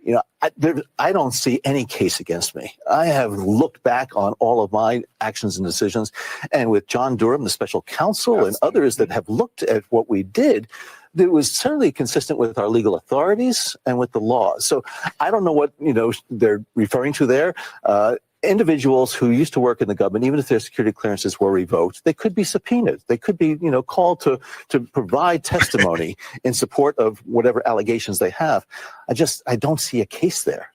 I don't see any case against me. I have looked back on all of my actions and decisions, and with John Durham, the special counsel, and others that have looked at what we did, it was certainly consistent with our legal authorities and with the law. So I don't know what they're referring to there. Individuals who used to work in the government, even if their security clearances were revoked, they could be subpoenaed. They could be, called to provide testimony in support of whatever allegations they have. I don't see a case there.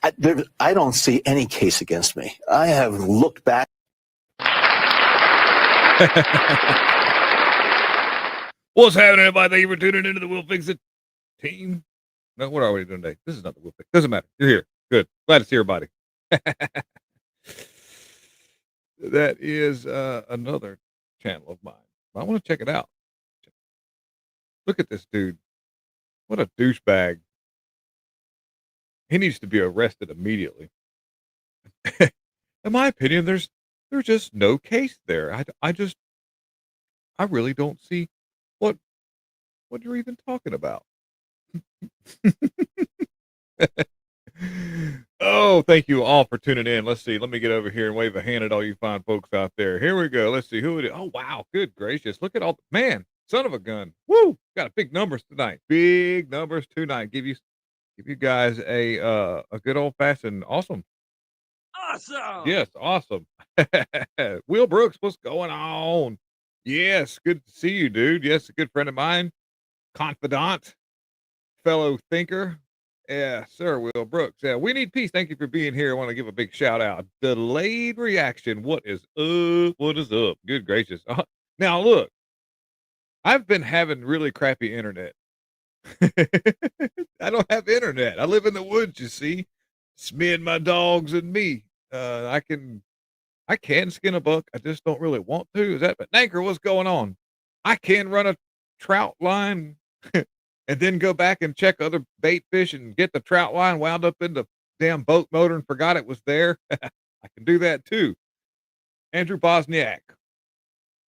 I don't see any case against me. I have looked back. What's happening, everybody? Thank you for tuning into the Will Fix It team. No, what are we doing today? This is not the Will Fix. Doesn't matter. You're here. Good. Glad to see everybody. That is another channel of mine. I want to check it out. Look at this dude. What a douchebag. He needs to be arrested immediately. In my opinion, there's just no case there. I really don't see what you're even talking about. Oh, thank you all for tuning in. Let's see. Let me get over here and wave a hand at all you fine folks out there. Here we go. Let's see who it is. Oh, wow. Good gracious. Look at all man, son of a gun. Woo! Got big numbers tonight. Big numbers tonight. Give you guys a good old fashioned awesome. Awesome. Yes, awesome. Will Brooks, what's going on? Yes, good to see you, dude. Yes, a good friend of mine, confidant, fellow thinker. Yeah, sir, Will Brooks. Yeah, we need peace. Thank you for being here. I want to give a big shout out. Delayed reaction. What is up? What is up? Good gracious. Now, look, I've been having really crappy internet. I don't have internet. I live in the woods, you see. It's me and my dogs and me. I can skin a buck. I just don't really want to. Is that, but Nanker, what's going on? I can run a trout line and then go back and check other bait fish and get the trout line wound up in the damn boat motor and forgot it was there. I can do that too. Andrew Bosniak.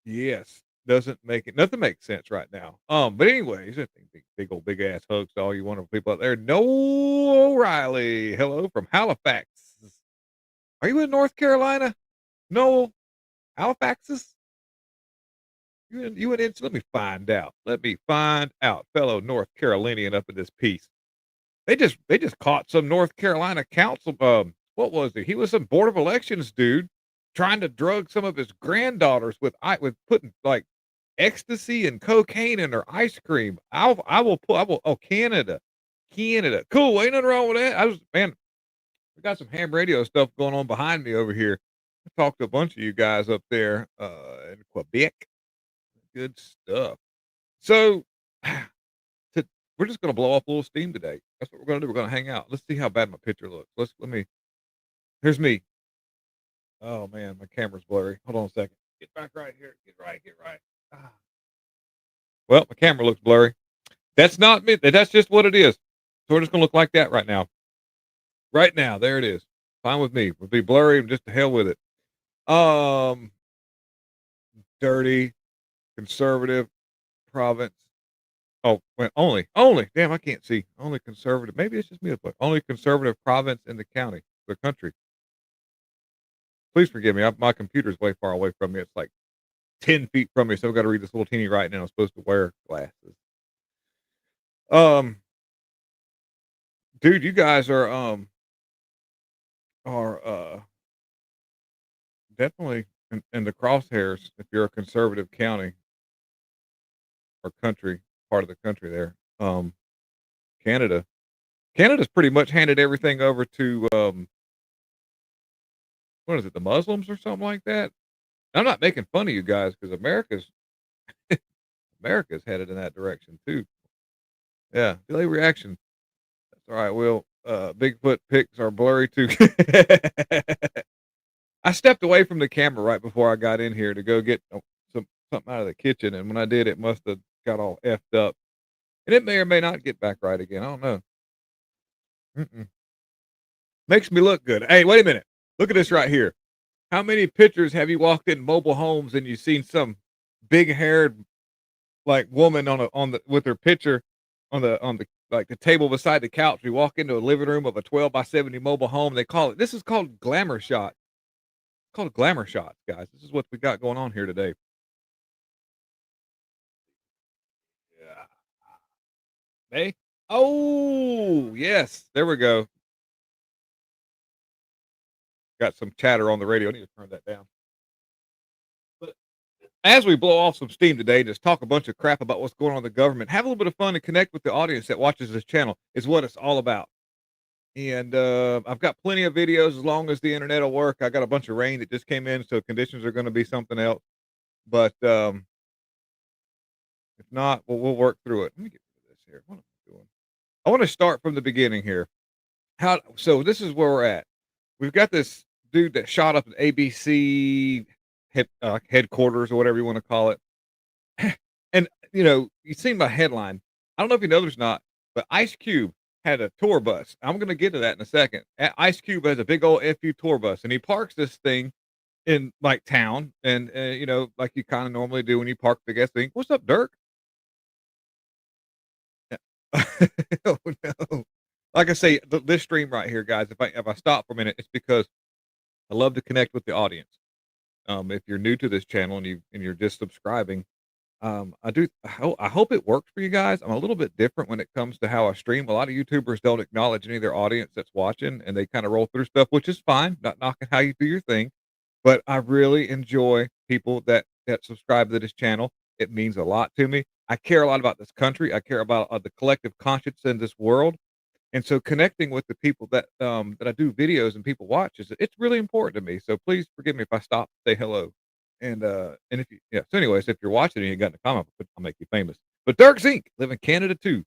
Yes. Nothing makes sense right now. But anyways, I think big old big ass hugs to all you wonderful people out there. Noel O'Reilly. Hello from Halifax. Are you in North Carolina? Noel? Halifax's? You in let me find out. Let me find out. Fellow North Carolinian up in this piece. They just caught some North Carolina council. What was it? He was some board of elections dude trying to drug some of his granddaughters with putting like ecstasy and cocaine in their ice cream. Oh, Canada. Cool. Ain't nothing wrong with that. We got some ham radio stuff going on behind me over here. I talked to a bunch of you guys up there in Quebec. Good stuff. So we're just going to blow off a little steam today. That's what we're going to do. We're going to hang out. Let's see how bad my picture looks. Here's me. Oh man, my camera's blurry. Hold on a second. Get back right here. Get right. Ah. Well, my camera looks blurry. That's not me. That's just what it is. So we're just going to look like that right now. Right now, there it is. Fine with me. We'll be blurry and just to hell with it. Dirty, conservative province. Oh, well, only. Damn, I can't see. Only conservative. Maybe it's just me. Only conservative province in the county, the country. Please forgive me. My computer's way far away from me. It's like 10 feet from me, so I've got to read this little teeny writing, and I'm supposed to wear glasses. Dude, you guys are definitely in the crosshairs if you're a conservative county or country, part of the country there. Canada's pretty much handed everything over to what is it, the Muslims or something like that? I'm not making fun of you guys because America's headed in that direction too. Yeah, delay reaction. That's all right. Well, Bigfoot pics are blurry too. I stepped away from the camera right before I got in here to go get something out of the kitchen, and when I did, it must have got all effed up, and it may or may not get back right again. I don't know. Makes me look good. Hey, wait a minute. Look at this right here. How many pictures have you walked in mobile homes and you've seen some big haired like woman with her picture on the like the table beside the couch. We walk into a living room of a 12 by 70 mobile home. This is called glamour shot. It's called glamour shots, guys. This is what we got going on here today. Yeah. Hey. Oh, yes. There we go. Got some chatter on the radio. I need to turn that down. But as we blow off some steam today, just talk a bunch of crap about what's going on in the government, have a little bit of fun and connect with the audience that watches this channel is what it's all about. And I've got plenty of videos as long as the internet will work. I got a bunch of rain that just came in, so conditions are going to be something else. But if not, we'll work through it. Let me get rid of this here. What am I doing? I want to start from the beginning here. So this is where we're at. We've got this dude that shot up an ABC headquarters or whatever you want to call it. And you've seen my headline. I don't know if you know this or not, but Ice Cube had a tour bus. I'm going to get to that in a second. Ice Cube has a big old FU tour bus, and he parks this thing in like town, and like you kind of normally do when you park the gas thing. What's up, Dirk? Oh no! Like I say, this stream right here, guys. If I stop for a minute, it's because I love to connect with the audience. If you're new to this channel and you're just subscribing, I hope it works for you guys. I'm a little bit different when it comes to how I stream. A lot of YouTubers don't acknowledge any of their audience that's watching, and they kind of roll through stuff, which is fine. Not knocking how you do your thing, but I really enjoy people that subscribe to this channel. It means a lot to me. I care a lot about this country. I care about the collective conscience in this world. And so connecting with the people that I do videos and people watch it's really important to me. So please forgive me if I stop, say hello. And if you so anyways, if you're watching and you got in the comment, I'll make you famous. But Dirk Zink, live in Canada too.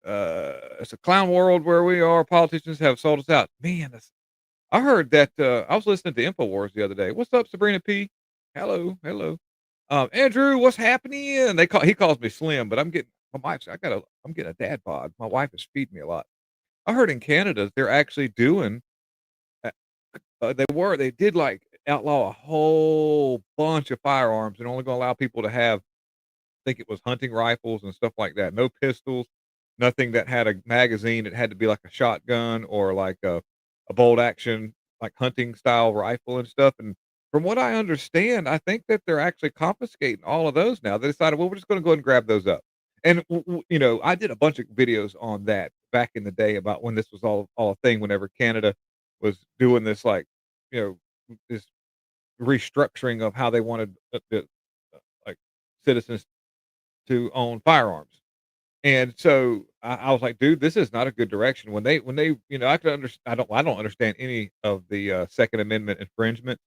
It's a clown world where we are. Politicians have sold us out. Man, I heard that I was listening to InfoWars the other day. What's up, Sabrina P? Hello, hello. Andrew, what's happening? He calls me Slim, but I'm getting I'm getting a dad bod. My wife is feeding me a lot. I heard in Canada they're actually doing. They did like outlaw a whole bunch of firearms and only going to allow people to have. I think it was hunting rifles and stuff like that. No pistols, nothing that had a magazine. It had to be like a shotgun or like a bolt action, like hunting style rifle and stuff. And from what I understand, I think that they're actually confiscating all of those now. They decided, well, we're just going to go ahead and grab those up. And I did a bunch of videos on that back in the day about when this was all a thing. Whenever Canada was doing this, like this restructuring of how they wanted like citizens to own firearms. And so I was like, dude, this is not a good direction. When they, I could understand. I don't understand any of the Second Amendment infringement.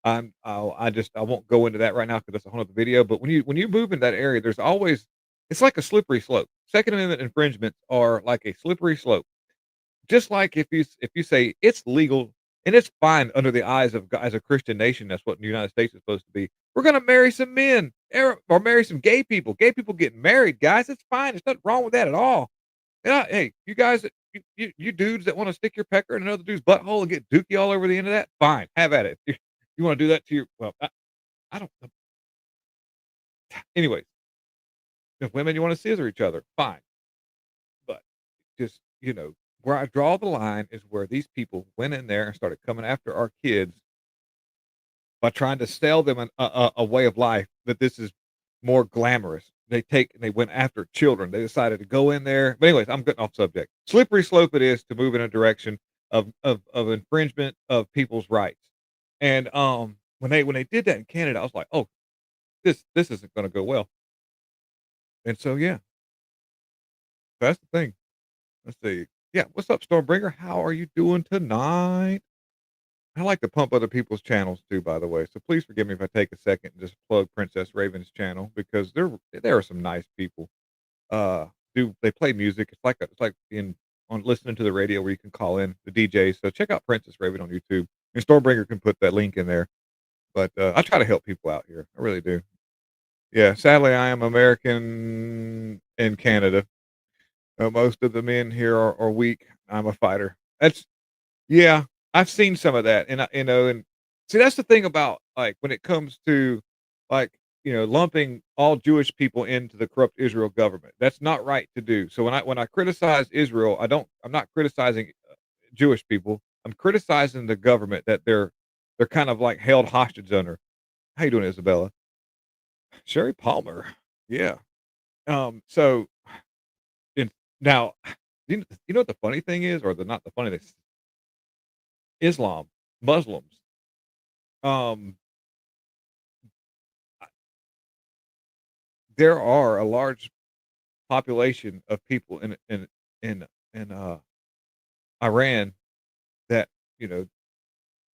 I won't go into that right now because that's a whole other video. But when you move in that area, there's always it's like a slippery slope. Second Amendment infringements are like a slippery slope. Just like if you say it's legal and it's fine under the eyes of as a Christian nation, that's what the United States is supposed to be. We're gonna marry some men or marry some gay people. Gay people getting married, guys. It's fine. There's nothing wrong with that at all. Hey, you guys, you dudes that want to stick your pecker in another dude's butthole and get dookie all over the end of that, fine, have at it. You want to do that to your I don't. Anyways, if women you want to scissor each other, fine. But just where I draw the line is where these people went in there and started coming after our kids by trying to sell them a way of life that this is more glamorous. They went after children. They decided to go in there. But anyways, I'm getting off subject. Slippery slope it is to move in a direction of infringement of people's rights. And when they did that in Canada, I was like, oh, this isn't going to go well. And so yeah, that's the thing. Let's see. Yeah, what's up, Stormbringer? How are you doing tonight? I like to pump other people's channels too, by the way. So please forgive me if I take a second and just plug Princess Raven's channel because there are some nice people. They play music? It's like being on listening to the radio where you can call in the DJ. So check out Princess Raven on YouTube. And Stormbringer can put that link in there. But I try to help people out here. I really do. Yeah, sadly, I am American in Canada. Most of the men here are weak. I'm a fighter. Yeah, I've seen some of that, and and see that's the thing about like when it comes to like lumping all Jewish people into the corrupt Israel government. That's not right to do. So when I criticize Israel, I'm not criticizing Jewish people. I'm criticizing the government that they're kind of like held hostage under. How you doing, Isabella? Sherry Palmer. Yeah. So in, now, you know what the funny thing is, or the not the funny thing? Islam, Muslims. Um, there are a large population of people in Iran that you know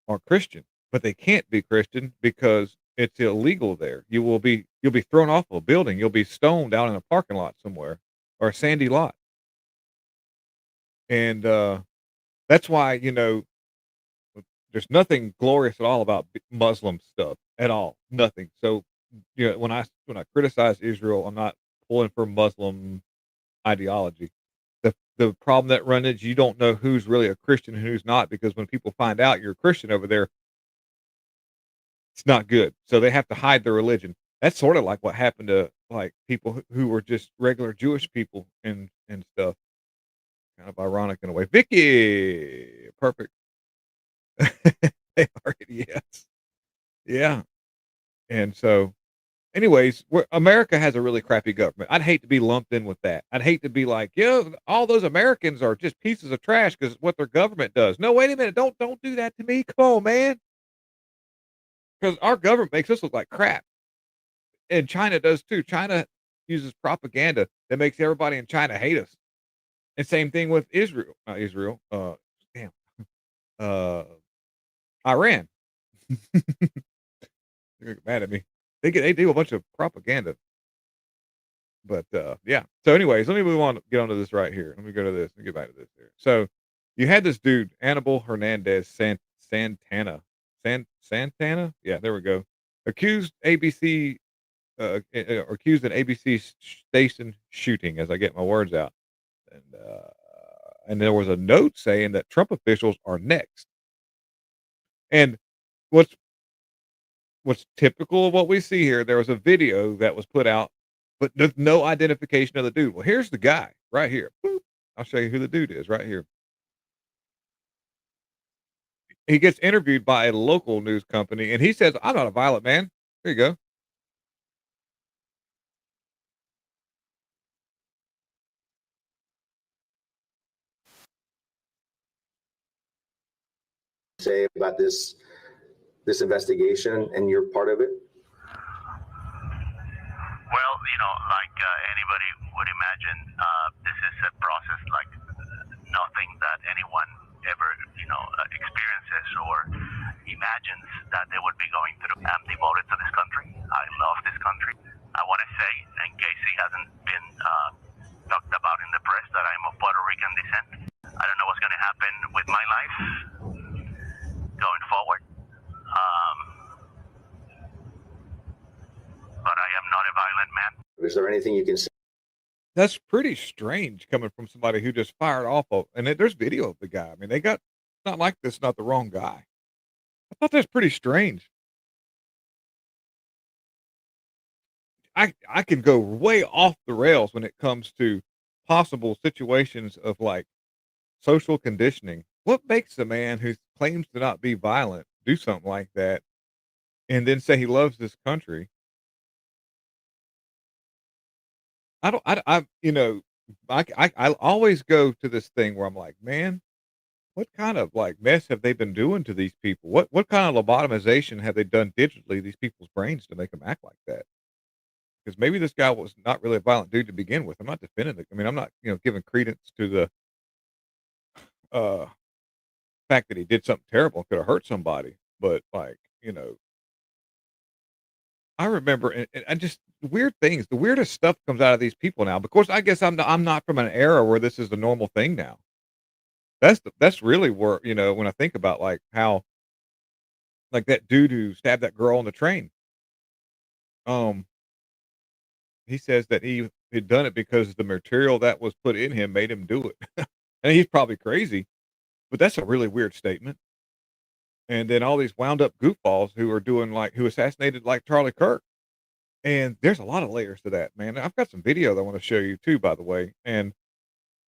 are Christian, but they can't be Christian because it's illegal there. You'll be thrown off a building. You'll be stoned out in a parking lot somewhere or a sandy lot, and that's why there's nothing glorious at all about Muslim stuff at all. Nothing. So when I criticize Israel, I'm not pulling for Muslim ideology. The problem that run is you don't know who's really a Christian and who's not, because when people find out you're a Christian over there, it's not good. So they have to hide their religion. That's sort of like what happened to like people who were just regular Jewish people and stuff. Kind of ironic in a way. Vicky, perfect. They are idiots. Yeah. And so, anyways, America has a really crappy government. I'd hate to be lumped in with that. I'd hate to be like, all those Americans are just pieces of trash because what their government does. No, wait a minute. Don't do that to me. Come on, man. Because our government makes us look like crap. And China does too. China uses propaganda that makes everybody in China hate us. And same thing with Israel. Israel. Damn. Uh, Iran. They're mad at me. They do a bunch of propaganda. But yeah. So, anyways, let me move on. Get onto this right here. Let me go to this. Let me get back to this here. So, you had this dude, Annibal Hernandez Santana. Santana. Yeah, there we go. Accused ABC. Accused an ABC station shooting. As I get my words out, and there was a note saying that Trump officials are next. And what's typical of what we see here, there was a video that was put out, but there's no identification of the dude. Well, here's the guy right here. Boop. I'll show you who the dude is right here. He gets interviewed by a local news company, and he says, "I'm not a violent man." There you go. Say about this investigation, and you're part of it? Well, like anybody would imagine, this is a process like nothing that anyone ever, experiences or imagines that they would be going through. I'm devoted to this country. I love this country. I want to say, in case it hasn't been talked about in the press, that I'm of Puerto Rican descent. I don't know what's going to happen with my life going forward. But I am not a violent man. Is there anything you can say? That's pretty strange coming from somebody who just fired off and there's video of the guy. I mean, it's not like this, not the wrong guy. I thought that's pretty strange. I can go way off the rails when it comes to possible situations of like social conditioning. What makes a man who claims to not be violent do something like that and then say he loves this country? I always go to this thing where I'm like, man, what kind of like mess have they been doing to these people? What kind of lobotomization have they done digitally these people's brains to make them act like that? Because maybe this guy was not really a violent dude to begin with. I'm not defending it. I mean, I'm not giving credence to the uh fact that he did something terrible and could have hurt somebody. But like, I remember, and just weird things. The weirdest stuff comes out of these people now. Of course, I guess I'm not from an era where this is the normal thing now. That's really where when I think about like how, like that dude who stabbed that girl on the train. He says that he had done it because the material that was put in him made him do it, and he's probably crazy, but that's a really weird statement. And then all these wound up goofballs who are doing like who assassinated like Charlie Kirk. And there's a lot of layers to that, man. I've got some video that I want to show you too, by the way. And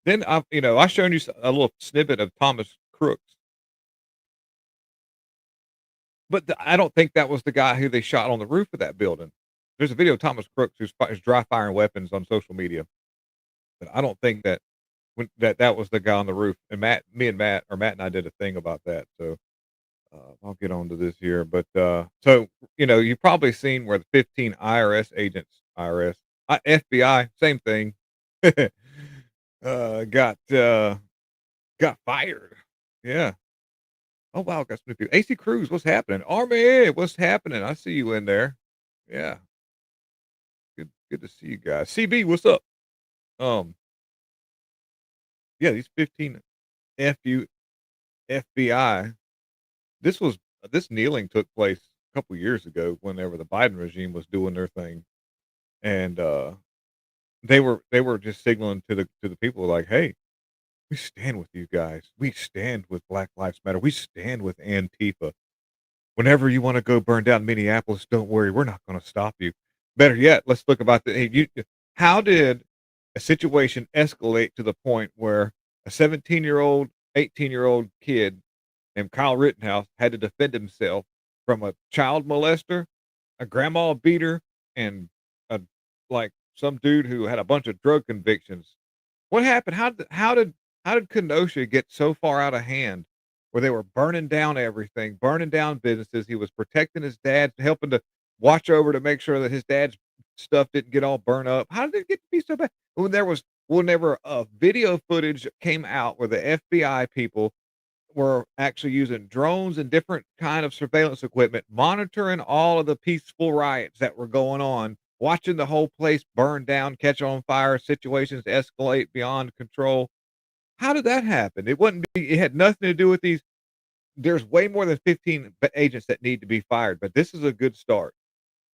then I shown you a little snippet of Thomas Crooks, but I don't think that was the guy who they shot on the roof of that building. There's a video of Thomas Crooks who's dry firing weapons on social media, but I don't think that that was the guy on the roof. And Matt and I did a thing about that. So I'll get on to this here, but so you've probably seen where the 15 IRS agents, FBI, same thing, got fired. Yeah. Oh wow, got some new people. AC Cruz, what's happening? Army, what's happening? I see you in there. Yeah, good to see you guys. CB, what's up? Um, yeah, these 15 FU FBI. This kneeling took place a couple years ago whenever the Biden regime was doing their thing, and they were just signaling to the people like, "Hey, we stand with you guys. We stand with Black Lives Matter. We stand with Antifa. Whenever you want to go burn down Minneapolis, don't worry, we're not going to stop you." Better yet, let's look about how did a situation escalate to the point where a 17-year-old, 18-year-old kid named Kyle Rittenhouse had to defend himself from a child molester, a grandma beater, and a like some dude who had a bunch of drug convictions. What happened? How did Kenosha get so far out of hand where they were burning down everything, burning down businesses? He was protecting his dad, helping to watch over to make sure that his dad's stuff didn't get all burned up. How did it get to be so bad? Whenever video footage came out where the FBI people were actually using drones and different kind of surveillance equipment, monitoring all of the peaceful riots that were going on, watching the whole place burn down, catch on fire, situations escalate beyond control. How did that happen? It had nothing to do with these. There's way more than 15 agents that need to be fired, but this is a good start.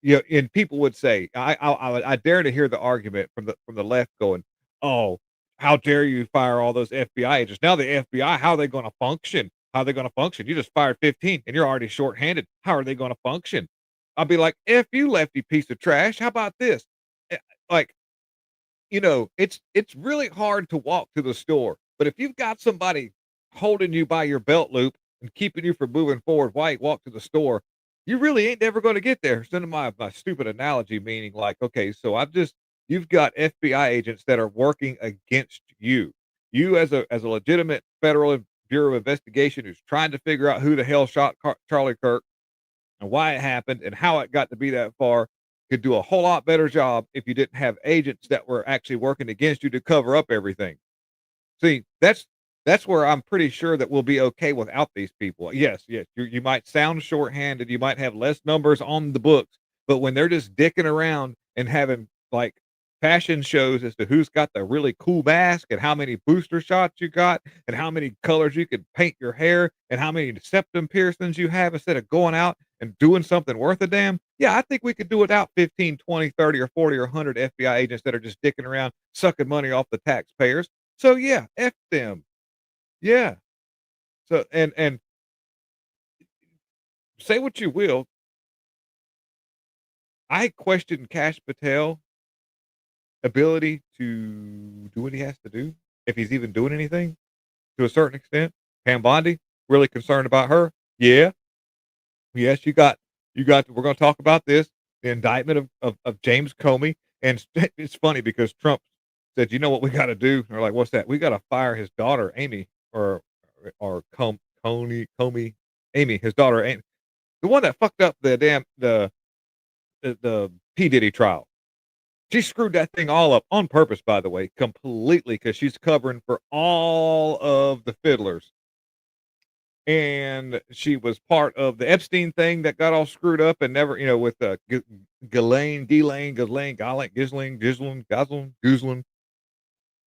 And people would say, I dare to hear the argument from the left going, "Oh, how dare you fire all those FBI agents? Now the FBI, how are they going to function? How are they going to function? You just fired 15 and you're already shorthanded. How are they going to function?" I'll be like, "F you, lefty piece of trash. How about this?" Eh, Like, it's really hard to walk to the store, but if you've got somebody holding you by your belt loop and keeping you from moving forward while you walk to the store, you really ain't never going to get there. Send my stupid analogy, meaning like, okay, so you've got FBI agents that are working against you. You as a legitimate federal Bureau of Investigation who's trying to figure out who the hell shot Charlie Kirk and why it happened and how it got to be that far, could do a whole lot better job if you didn't have agents that were actually working against you to cover up everything. See, that's where I'm pretty sure that we'll be okay without these people. Yes, yes, you might sound shorthanded, you might have less numbers on the books, but when they're just dicking around and having like fashion shows as to who's got the really cool mask and how many booster shots you got and how many colors you can paint your hair and how many septum piercings you have instead of going out and doing something worth a damn. Yeah, I think we could do without 15, 20, 30, or 40 or 100 FBI agents that are just dicking around sucking money off the taxpayers. So yeah, F them. Yeah. So and say what you will, I question Cash Patel ability to do what he has to do, if he's even doing anything to a certain extent. Pam Bondi, really concerned about her. Yeah. Yes, we're gonna talk about this, the indictment of James Comey. And it's funny because Trump said, "You know what we gotta do?" They're like, "What's that?" "We gotta fire his daughter, Amy, or Comey, Amy, his daughter, Amy, the one that fucked up the damn the P Diddy trial." She screwed that thing all up on purpose, by the way, completely, because she's covering for all of the fiddlers. And she was part of the Epstein thing that got all screwed up and never, with Ghislaine,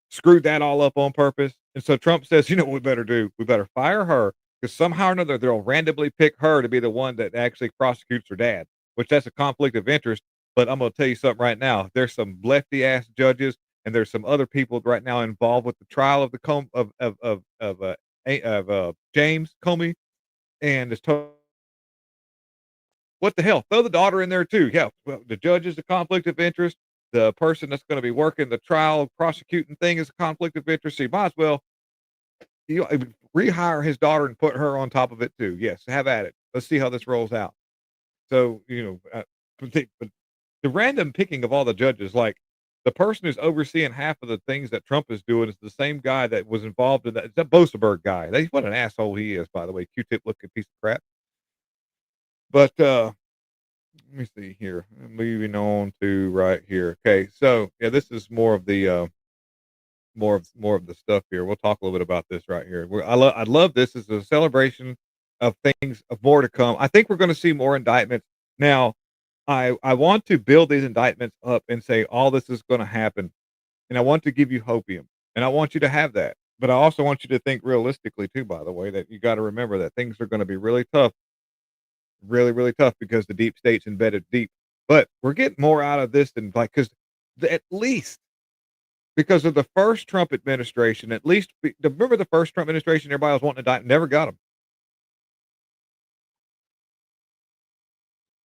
screwed that all up on purpose. And so Trump says, "You know what we better do? We better fire her because somehow or another they'll randomly pick her to be the one that actually prosecutes her dad," which that's a conflict of interest. But I'm going to tell you something right now. There's some lefty ass judges and there's some other people right now involved with the trial of James Comey, and it's what the hell? Throw the daughter in there too. Yeah, well, the judge is a conflict of interest. The person that's going to be working the trial, prosecuting thing is a conflict of interest. So you might as well rehire his daughter and put her on top of it too. Yes, have at it. Let's see how this rolls out. So, but the random picking of all the judges, like the person who's overseeing half of the things that Trump is doing is the same guy that was involved in that. It's that Boseberg guy. What an asshole he is, by the way. Q-tip looking piece of crap. But let me see here. Moving on to right here. Okay, so yeah, this is more of the more of the stuff here. We'll talk a little bit about this right here. I love this as a celebration of things of more to come. I think we're going to see more indictments. Now, I want to build these indictments up and say all this is going to happen, and I want to give you hopium, and I want you to have that. But I also want you to think realistically too. By the way, that you got to remember that things are going to be really tough, really really tough because the deep state's embedded deep. But we're getting more out of this than like because at least because of the first Trump administration, at least remember the first Trump administration, everybody was wanting to indict, never got them.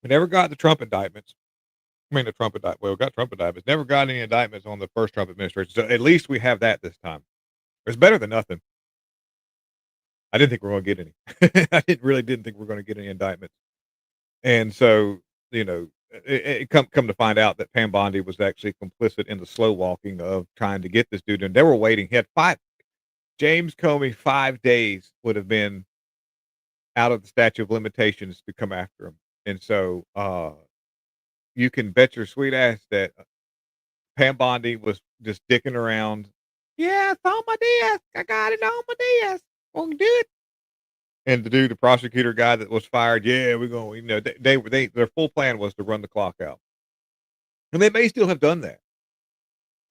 We never got the Trump indictments. I mean, we got Trump indictments, never got any indictments on the first Trump administration. So at least we have that this time. It's better than nothing. I didn't think we were going to get any. I didn't think we were going to get any indictments. And so, it come to find out that Pam Bondi was actually complicit in the slow walking of trying to get this dude. And they were waiting. He had James Comey, 5 days would have been out of the statute of limitations to come after him. And so, you can bet your sweet ass that Pam Bondi was just dicking around. Yeah, it's on my desk. I got it on my desk. Gonna do it. And the prosecutor guy that was fired, yeah, we're going. Their full plan was to run the clock out, and they may still have done that.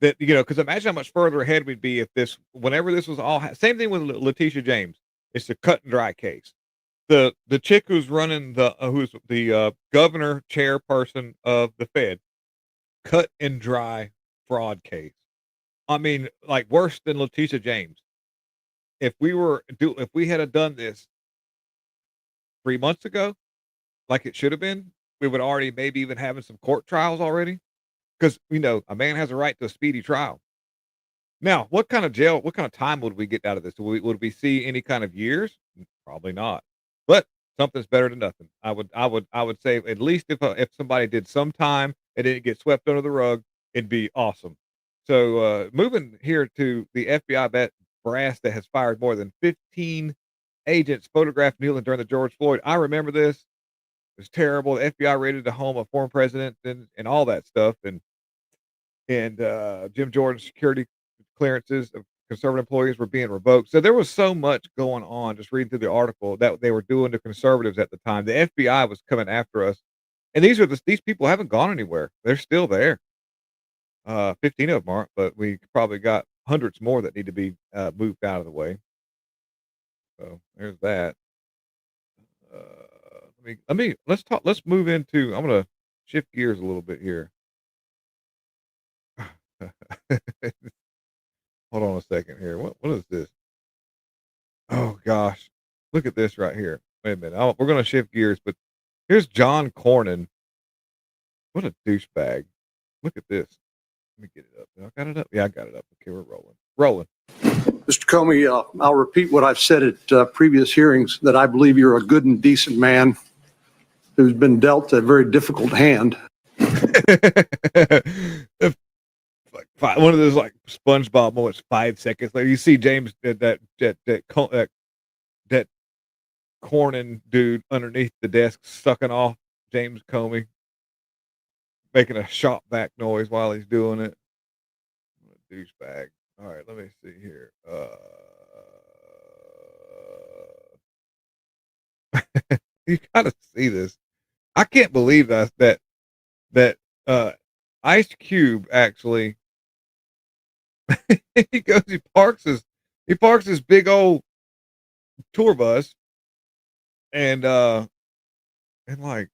Because imagine how much further ahead we'd be if whenever this was all. Same thing with Letitia James. It's a cut and dry case. The chick who's running who's the governor chairperson of the Fed, cut and dry fraud case. I mean, like worse than Letitia James. If we had done this 3 months ago, like it should have been, we would already maybe even having some court trials already. Because a man has a right to a speedy trial. Now, what kind of time would we get out of this? Would we see any kind of years? Probably not. But something's better than nothing. I would say at least if somebody did some time and didn't get swept under the rug, it'd be awesome. So moving here to the FBI brass that has fired more than 15 agents photographed kneeling during the George Floyd. I remember this. It was terrible. The FBI raided the home of former president and all that stuff. And Jim Jordan's security clearances of conservative employees were being revoked. So there was so much going on, just reading through the article, that they were doing to conservatives at the time. The FBI was coming after us. And these people haven't gone anywhere. They're still there. 15 of them aren't, but we probably got hundreds more that need to be moved out of the way. So there's that. Let's move into, I'm going to shift gears a little bit here. Hold on a second here. What is this? Oh gosh, look at this right here. Wait a minute. We're going to shift gears, but here's John Cornyn. What a douchebag. Look at this. Let me get it up. I got it up. Yeah, I got it up. Okay, we're rolling. Mr. Comey, I'll repeat what I've said at previous hearings, that I believe you're a good and decent man who's been dealt a very difficult hand. One of those like SpongeBob moments, 5 seconds later, you see James that Cornyn dude underneath the desk sucking off James Comey, making a shop vac noise while he's doing it. What a douchebag. All right, let me see here. You gotta see this. I can't believe that Ice Cube actually he parks his big old tour bus and like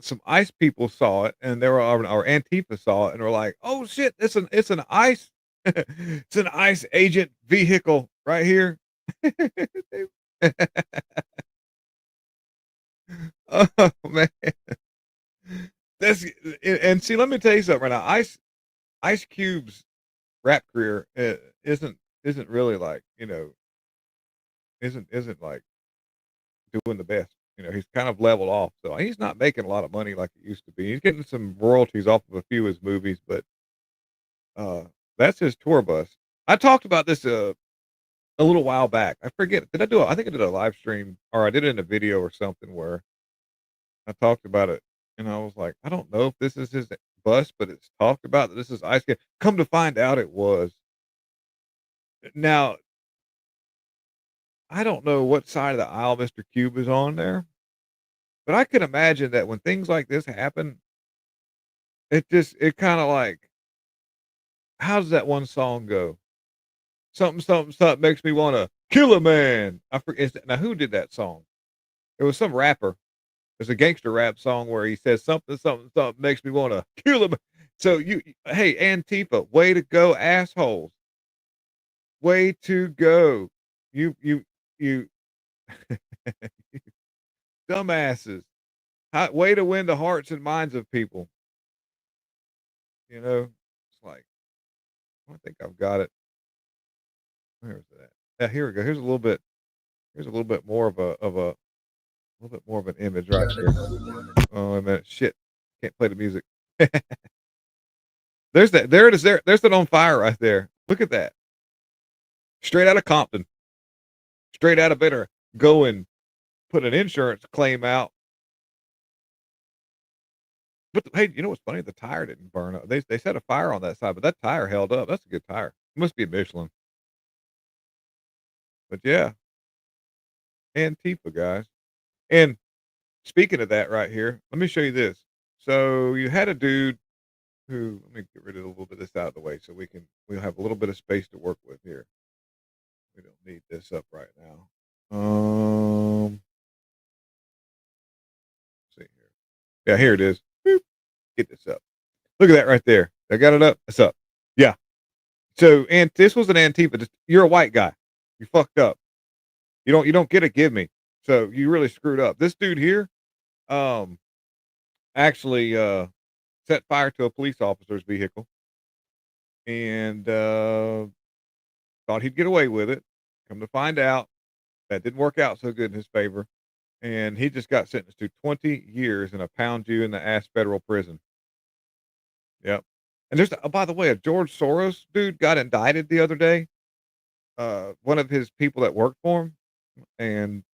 some ICE people saw it, and our Antifa saw it and were like, oh shit, it's an ICE it's an ICE agent vehicle right here. Oh man, that's and see. Let me tell you something right now. Ice Cube's rap career isn't really like isn't like doing the best. He's kind of leveled off, so he's not making a lot of money like it used to be. He's getting some royalties off of a few of his movies, but uh, that's his tour bus. I talked about this a little while back. I forget. Did I do it? I think I did a live stream or I did it in a video or something where I talked about it, and I was like, I don't know if this is his bus, but it's talked about that this is Ice Cube. Come to find out, it was. Now I don't know what side of the aisle Mr. Cube is on there, but I can imagine that when things like this happen, it kind of like, how does that one song go? Something, something, something makes me want to kill a man. I forget now who did that song. It was some rapper. There's a gangster rap song where he says something, something, something makes me want to kill him. So hey, Antifa, way to go, assholes. Way to go. You dumbasses. Way to win the hearts and minds of people. It's like, I think I've got it. Where's that? Yeah, here we go. Here's a little bit more a little bit more of an image right here. Oh, a minute. Shit. Can't play the music. There's that. There it is. There's that on fire right there. Look at that. Straight out of Compton. Straight out of Bitter. Go and put an insurance claim out. But hey, you know what's funny? The tire didn't burn up. They set a fire on that side, but that tire held up. That's a good tire. It must be a Michelin. But yeah, Antifa guys. And speaking of that right here, let me show you this. So you had a dude who, let me get rid of a little bit of this out of the way so we'll have a little bit of space to work with here. We don't need this up right now. See here. Yeah, here it is. Boop. Get this up. Look at that right there. I got it up. It's up. Yeah. So, and this was an Antifa. You're a white guy. You fucked up. You don't get a give me. So you really screwed up. This dude here, actually, set fire to a police officer's vehicle and, thought he'd get away with it. Come to find out that didn't work out so good in his favor. And he just got sentenced to 20 years in a pound you in the ass federal prison. Yep. And there's, by the way, a George Soros dude got indicted the other day. One of his people that worked for him. And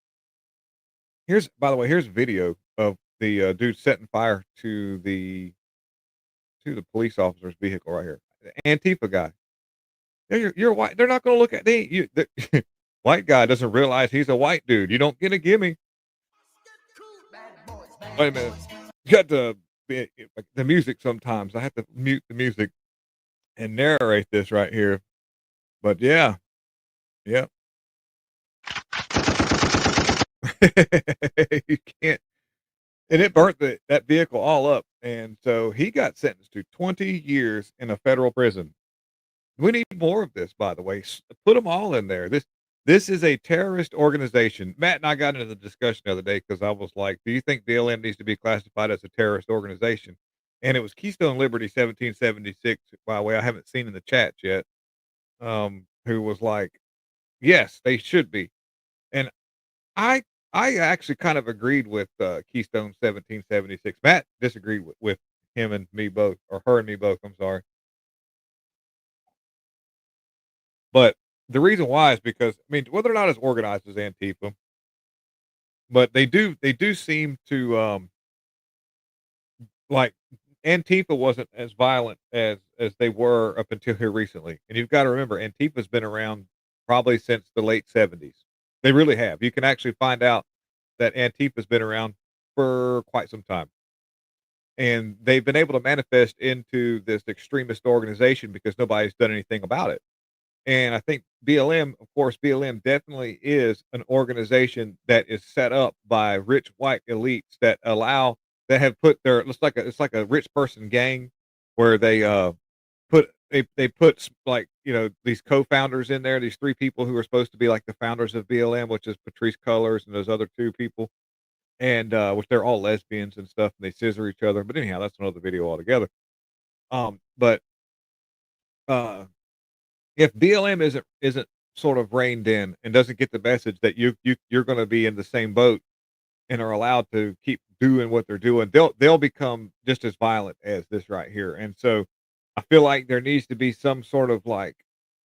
by the way, here's video of the dude setting fire to the police officer's vehicle right here. The Antifa guy. Yeah, you're white. They're not going to look at the white guy doesn't realize he's a white dude. You don't get a gimme. Wait a minute. You got the music sometimes. I have to mute the music and narrate this right here. But yeah. Yep. You can't. And it burnt that vehicle all up. And so he got sentenced to 20 years in a federal prison. We need more of this, by the way. Put them all in there. This is a terrorist organization. Matt and I got into the discussion the other day because I was like, do you think BLM needs to be classified as a terrorist organization? And it was Keystone Liberty 1776, by the way, I haven't seen in the chat yet, who was like, yes, they should be. And I actually kind of agreed with Keystone 1776. Matt disagreed with him and me both, or her and me both. I'm sorry. But the reason why is because, I mean, whether or not it's organized as Antifa, but they do seem to, like Antifa wasn't as violent as they were up until here recently. And you've got to remember, Antifa's been around probably since the late 70s. They really have. You can actually find out that Antifa's been around for quite some time. And they've been able to manifest into this extremist organization because nobody's done anything about it. And I think BLM, of course, BLM definitely is an organization that is set up by rich white elites that have put it's like a rich person gang where they put like, these co-founders in there, these three people who are supposed to be like the founders of BLM, which is Patrice Cullors and those other two people. and which they're all lesbians and stuff, and they scissor each other. But anyhow, that's another video altogether. But uh, if BLM isn't sort of reined in and doesn't get the message that you're going to be in the same boat and are allowed to keep doing what they're doing, they'll become just as violent as this right here. And so I feel like there needs to be some sort of like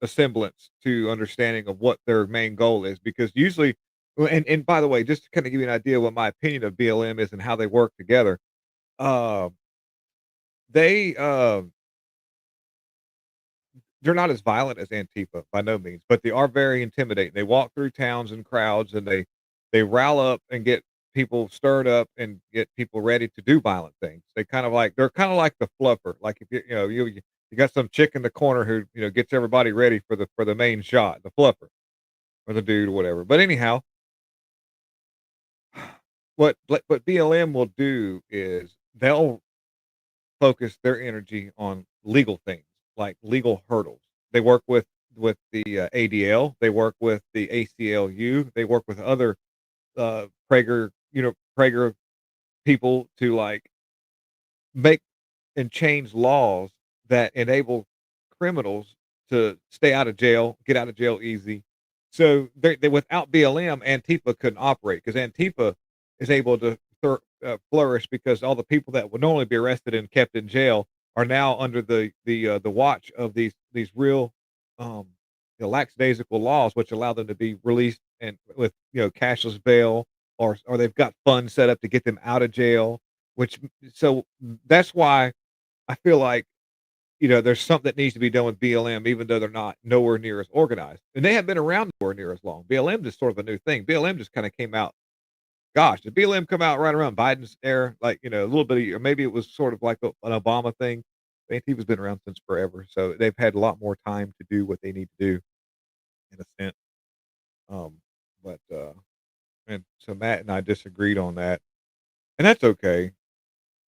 a semblance to understanding of what their main goal is, because usually, well, and by the way, just to kind of give you an idea what my opinion of BLM is and how they work together, uh, they they're not as violent as Antifa by no means, but they are very intimidating. They walk through towns and crowds, and they rile up and get people stirred up and get people ready to do violent things. They're kind of like the fluffer. Like if you got some chick in the corner who gets everybody ready for the main shot, the fluffer or the dude or whatever. But anyhow, what BLM will do is they'll focus their energy on legal things, like legal hurdles. They work with the ADL, they work with the ACLU, they work with other Prager people to like make and change laws that enable criminals to stay out of jail, get out of jail easy. So they without BLM, Antifa couldn't operate, because Antifa is able to flourish because all the people that would normally be arrested and kept in jail are now under the watch of these real um, lackadaisical laws, which allow them to be released and with cashless bail, or they've got funds set up to get them out of jail. Which so that's why I feel like there's something that needs to be done with BLM, even though they're not nowhere near as organized, and they haven't been around nowhere near as long. BLM is sort of a new thing. BLM just kind of came out. Gosh, did BLM come out right around Biden's era? Like, a little bit or maybe it was sort of like an Obama thing. Antifa's been around since forever, so they've had a lot more time to do what they need to do, in a sense. Um, but and so Matt and I disagreed on that, and that's okay.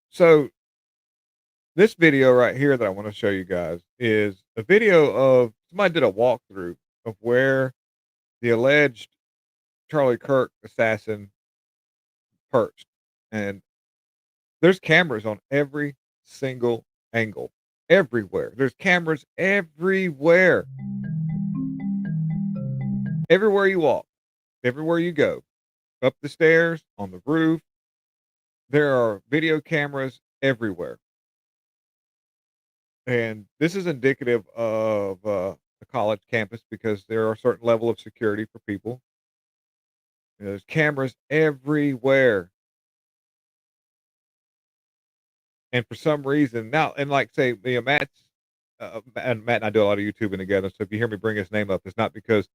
So this video right here that I want to show you guys is a video of somebody did a walkthrough of where the alleged Charlie Kirk assassin perched, and there's cameras on every single angle, everywhere. There's cameras everywhere. Everywhere you walk, everywhere you go, up the stairs, on the roof, there are video cameras everywhere. And this is indicative of a college campus, because there are a certain level of security for people. There's cameras everywhere. And for some reason now, and like say, Matt's and Matt and I do a lot of YouTubing together. So if you hear me bring his name up, it's not because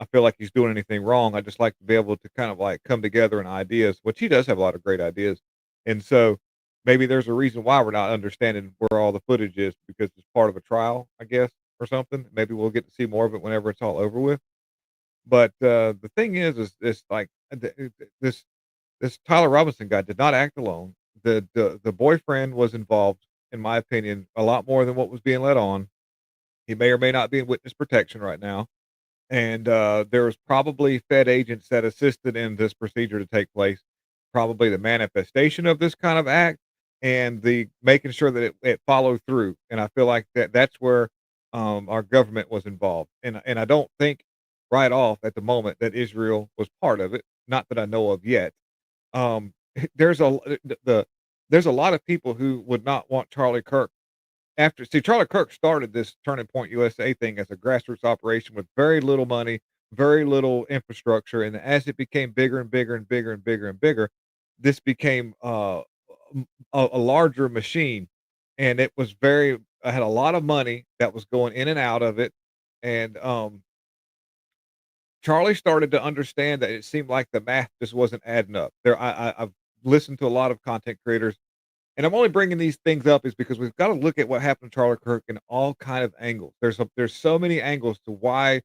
I feel like he's doing anything wrong. I just like to be able to kind of like come together in ideas, which he does have a lot of great ideas. And so maybe there's a reason why we're not understanding where all the footage is, because it's part of a trial, I guess, or something. Maybe we'll get to see more of it whenever it's all over with. But the thing is this like this Tyler Robinson guy did not act alone. The boyfriend was involved, in my opinion, a lot more than what was being let on. He may or may not be in witness protection right now. And there was probably Fed agents that assisted in this procedure to take place, probably the manifestation of this kind of act and the making sure that it followed through. And I feel like that's where our government was involved. And I don't think right off at the moment that Israel was part of it. Not that I know of yet. Um, there's there's a lot of people who would not want Charlie Kirk Charlie Kirk started this Turning Point USA thing as a grassroots operation with very little money, very little infrastructure, and as it became bigger and bigger and bigger and bigger and bigger, this became a larger machine, and it was very had a lot of money that was going in and out of it, and Charlie started to understand that it seemed like the math just wasn't adding up. I've listened to a lot of content creators, and I'm only bringing these things up is because we've got to look at what happened to Charlie Kirk in all kind of angles. There's so many angles to why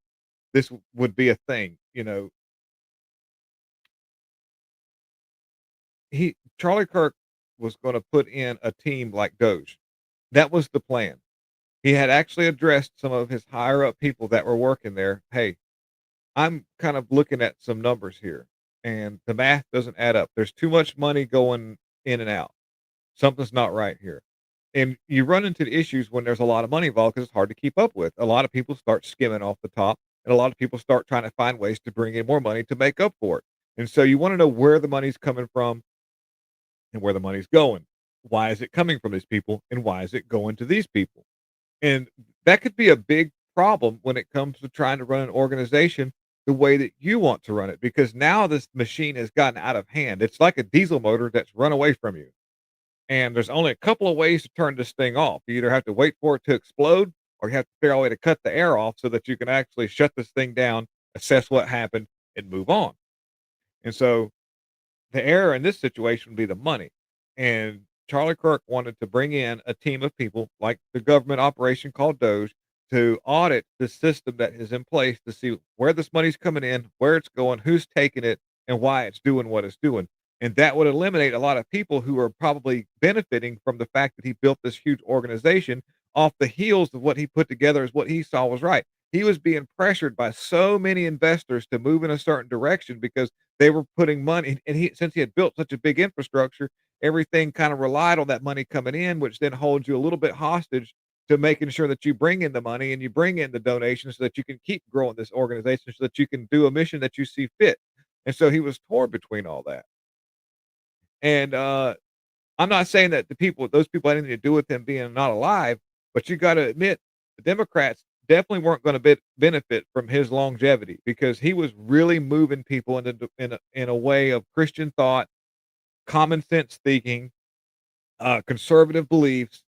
this would be a thing. Charlie Kirk was going to put in a team like Doge. That was the plan. He had actually addressed some of his higher up people that were working there. Hey, I'm kind of looking at some numbers here. and the math doesn't add up. There's too much money going in and out. Something's not right here. And you run into the issues when there's a lot of money involved because it's hard to keep up with. A lot of people start skimming off the top, and a lot of people start trying to find ways to bring in more money to make up for it. And so you want to know where the money's coming from and where the money's going. Why is it coming from these people and why is it going to these people? And that could be a big problem when it comes to trying to run an organization the way that you want to run it, because now this machine has gotten out of hand. It's like a diesel motor that's run away from you. And there's only a couple of ways to turn this thing off. You either have to wait for it to explode or you have to figure out a way to cut the air off so that you can actually shut this thing down, assess what happened, and move on. And so the error in this situation would be the money. And Charlie Kirk wanted to bring in a team of people like the government operation called Doge to audit the system that is in place to see where this money's coming in, where it's going, who's taking it, and why it's doing what it's doing. And that would eliminate a lot of people who are probably benefiting from the fact that he built this huge organization off the heels of what he put together as what he saw was right. He was being pressured by so many investors to move in a certain direction because they were putting money, and since he had built such a big infrastructure, everything kind of relied on that money coming in, which then holds you a little bit hostage to making sure that you bring in the money and you bring in the donations so that you can keep growing this organization so that you can do a mission that you see fit. And so he was torn between all that. And I'm not saying that those people had anything to do with him being not alive, but you got to admit the Democrats definitely weren't going to benefit from his longevity because he was really moving people in a way of Christian thought, common sense thinking, conservative beliefs,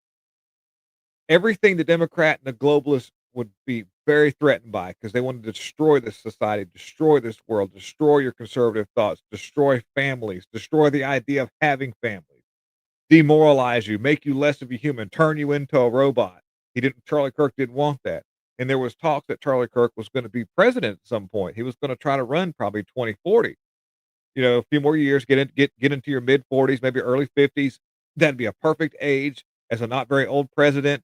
everything the Democrat and the globalists would be very threatened by because they wanted to destroy this society, destroy this world, destroy your conservative thoughts, destroy families, destroy the idea of having families, demoralize you, make you less of a human, turn you into a robot. Charlie Kirk didn't want that. And there was talks that Charlie Kirk was going to be president at some point. He was going to try to run probably 2040. A few more years, get into your mid 40s, maybe early 50s. That'd be a perfect age as a not very old president.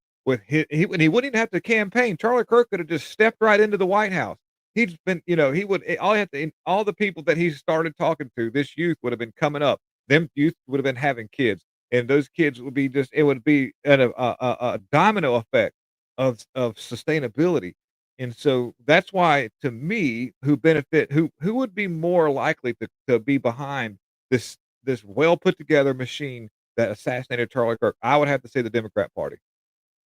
He wouldn't even have to campaign. Charlie Kirk could have just stepped right into the White House. He's been, he would all the people that he started talking to, this youth would have been coming up. Them youth would have been having kids, and those kids would be it would be a domino effect of sustainability. And so that's why, to me, who would be more likely to be behind this well put together machine that assassinated Charlie Kirk? I would have to say the Democrat Party,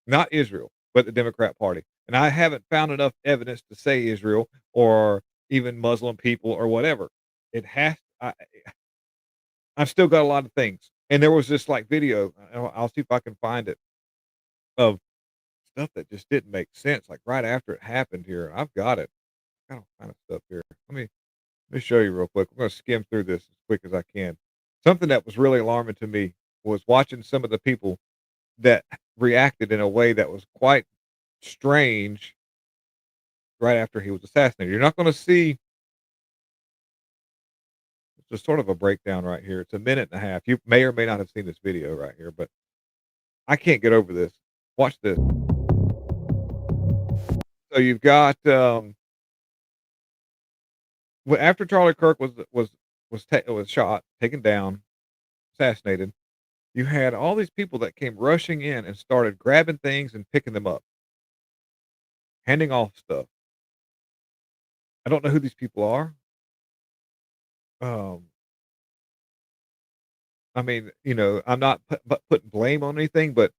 not Israel, but the Democrat Party. And I haven't found enough evidence to say Israel or even Muslim people or whatever. It has. I've still got a lot of things. And there was this video. I'll see if I can find it, of stuff that just didn't make sense. Like right after it happened here, I've got it. I don't kind of stuff here. Let me show you real quick. I'm going to skim through this as quick as I can. Something that was really alarming to me was watching some of the people that reacted in a way that was quite strange right after he was assassinated. You're not going to see. It's just sort of a breakdown right here. It's a minute and a half. You may or may not have seen this video right here, but I can't get over this. Watch this. So you've got after Charlie Kirk was shot, taken down, assassinated. You had all these people that came rushing in and started grabbing things and picking them up, handing off stuff. I don't know who these people are. Um, I'm not putting blame on anything, but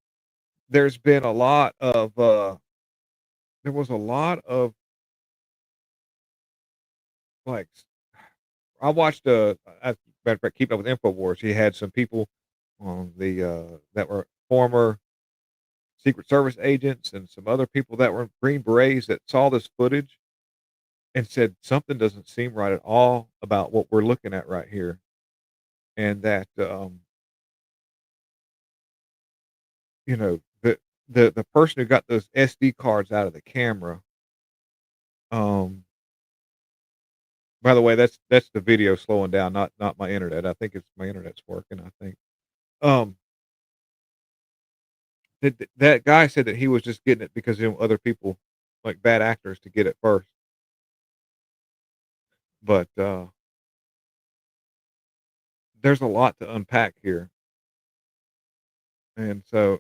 there's been a lot of there was a lot of like I watched as a matter of fact, Keeping Up with InfoWars. He had some people on the that were former Secret Service agents and some other people that were Green Berets that saw this footage and said something doesn't seem right at all about what we're looking at right here, and that the person who got those SD cards out of the camera. Um, by the way, that's the video slowing down, not my internet. I think it's my internet's working. I think. Um, that guy said that he was just getting it because other people, like bad actors, to get it first. But there's a lot to unpack here. And so,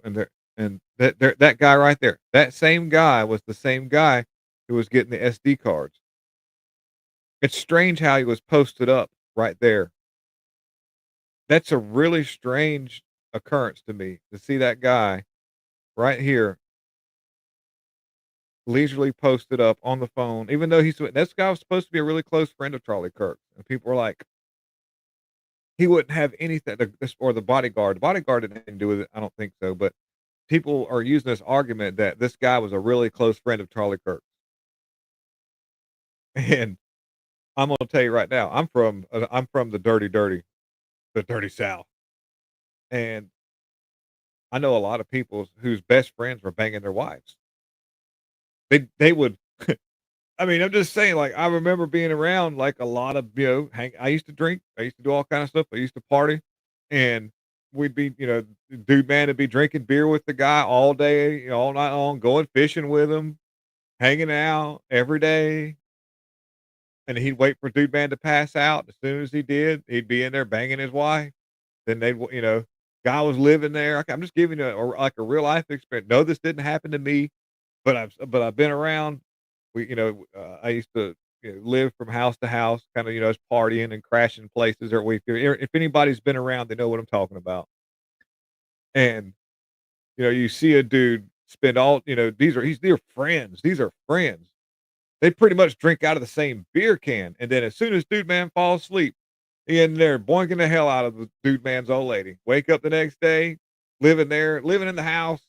that guy right there, that same guy was the same guy who was getting the SD cards. It's strange how he was posted up right there. That's a really strange occurrence to me to see that guy right here leisurely posted up on the phone, even though this guy was supposed to be a really close friend of Charlie Kirk. And people were like, he wouldn't have anything, or the bodyguard. The bodyguard didn't have anything to do with it. I don't think so. But people are using this argument that this guy was a really close friend of Charlie Kirk. And I'm gonna tell you right now, I'm from the dirty South, and I know a lot of people whose best friends were banging their wives. They would. I mean, I'm just saying. Like, I remember being around like a lot of I used to drink. I used to do all kind of stuff. I used to party, and we'd be dude man would be drinking beer with the guy all day, all night long, going fishing with him, hanging out every day. And he'd wait for dude man to pass out. As soon as he did, he'd be in there banging his wife. Then guy was living there. I'm just giving you like a real life experience. No, this didn't happen to me, but I've been around. I used to live from house to house, kind of just partying and crashing places. Or if anybody's been around, they know what I'm talking about. And you see a dude spend all these are friends. These are friends. They pretty much drink out of the same beer can, and then as soon as dude man falls asleep, he in there boinking the hell out of the dude man's old lady. Wake up the next day, living in the house.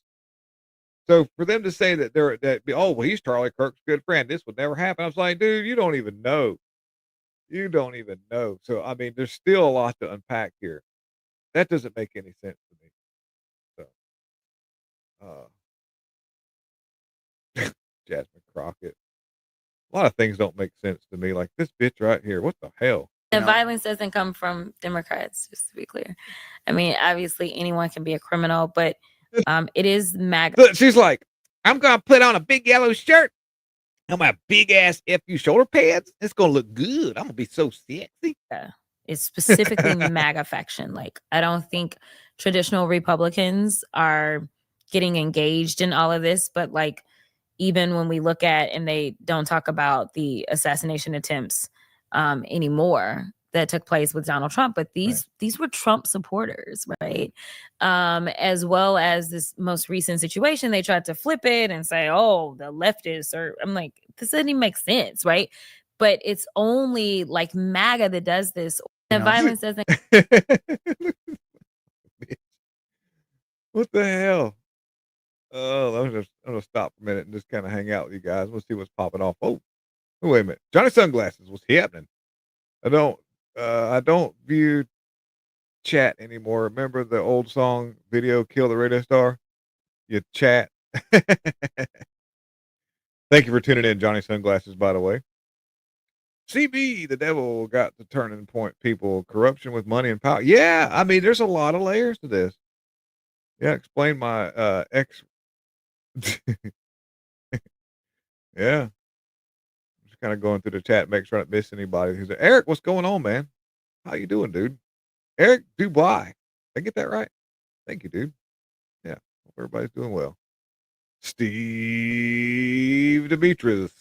So for them to say well, he's Charlie Kirk's good friend, this would never happen. I was like, dude, you don't even know. You don't even know. So I mean, there's still a lot to unpack here. That doesn't make any sense to me. So, Jasmine Crockett. A lot of things don't make sense to me. Like this bitch right here. What the hell? The violence doesn't come from Democrats, just to be clear. I mean, obviously anyone can be a criminal, but it is MAGA. Look, she's like, I'm gonna put on a big yellow shirt and my big ass FU shoulder pads. It's gonna look good. I'm gonna be so sexy. Yeah. It's specifically MAGA faction. Like, I don't think traditional Republicans are getting engaged in all of this, but like, even when we look at, and they don't talk about the assassination attempts anymore that took place with Donald Trump, but these were Trump supporters, right? As well as this most recent situation, they tried to flip it and say, oh, the leftists are, I'm like, this doesn't even make sense, right? But it's only like MAGA that does this. The violence doesn't. What the hell? Oh, I'm gonna stop for a minute and just kind of hang out with you guys. We'll see what's popping off. Oh, wait a minute. Johnny Sunglasses, what's happening? I don't view chat anymore. Remember the old song video Kill the Radio Star? You chat. Thank you for tuning in, Johnny Sunglasses, by the way. CB, the devil got the turning point people. Corruption with money and power. Yeah, I mean, there's a lot of layers to this. Yeah, explain my ex. Yeah. Just kind of going through the chat, make sure I don't miss anybody. Who's Eric? What's going on, man? How you doing, dude? Eric Dubois. Did I get that right? Thank you, dude. Yeah. Hope everybody's doing well. Steve Demetrius.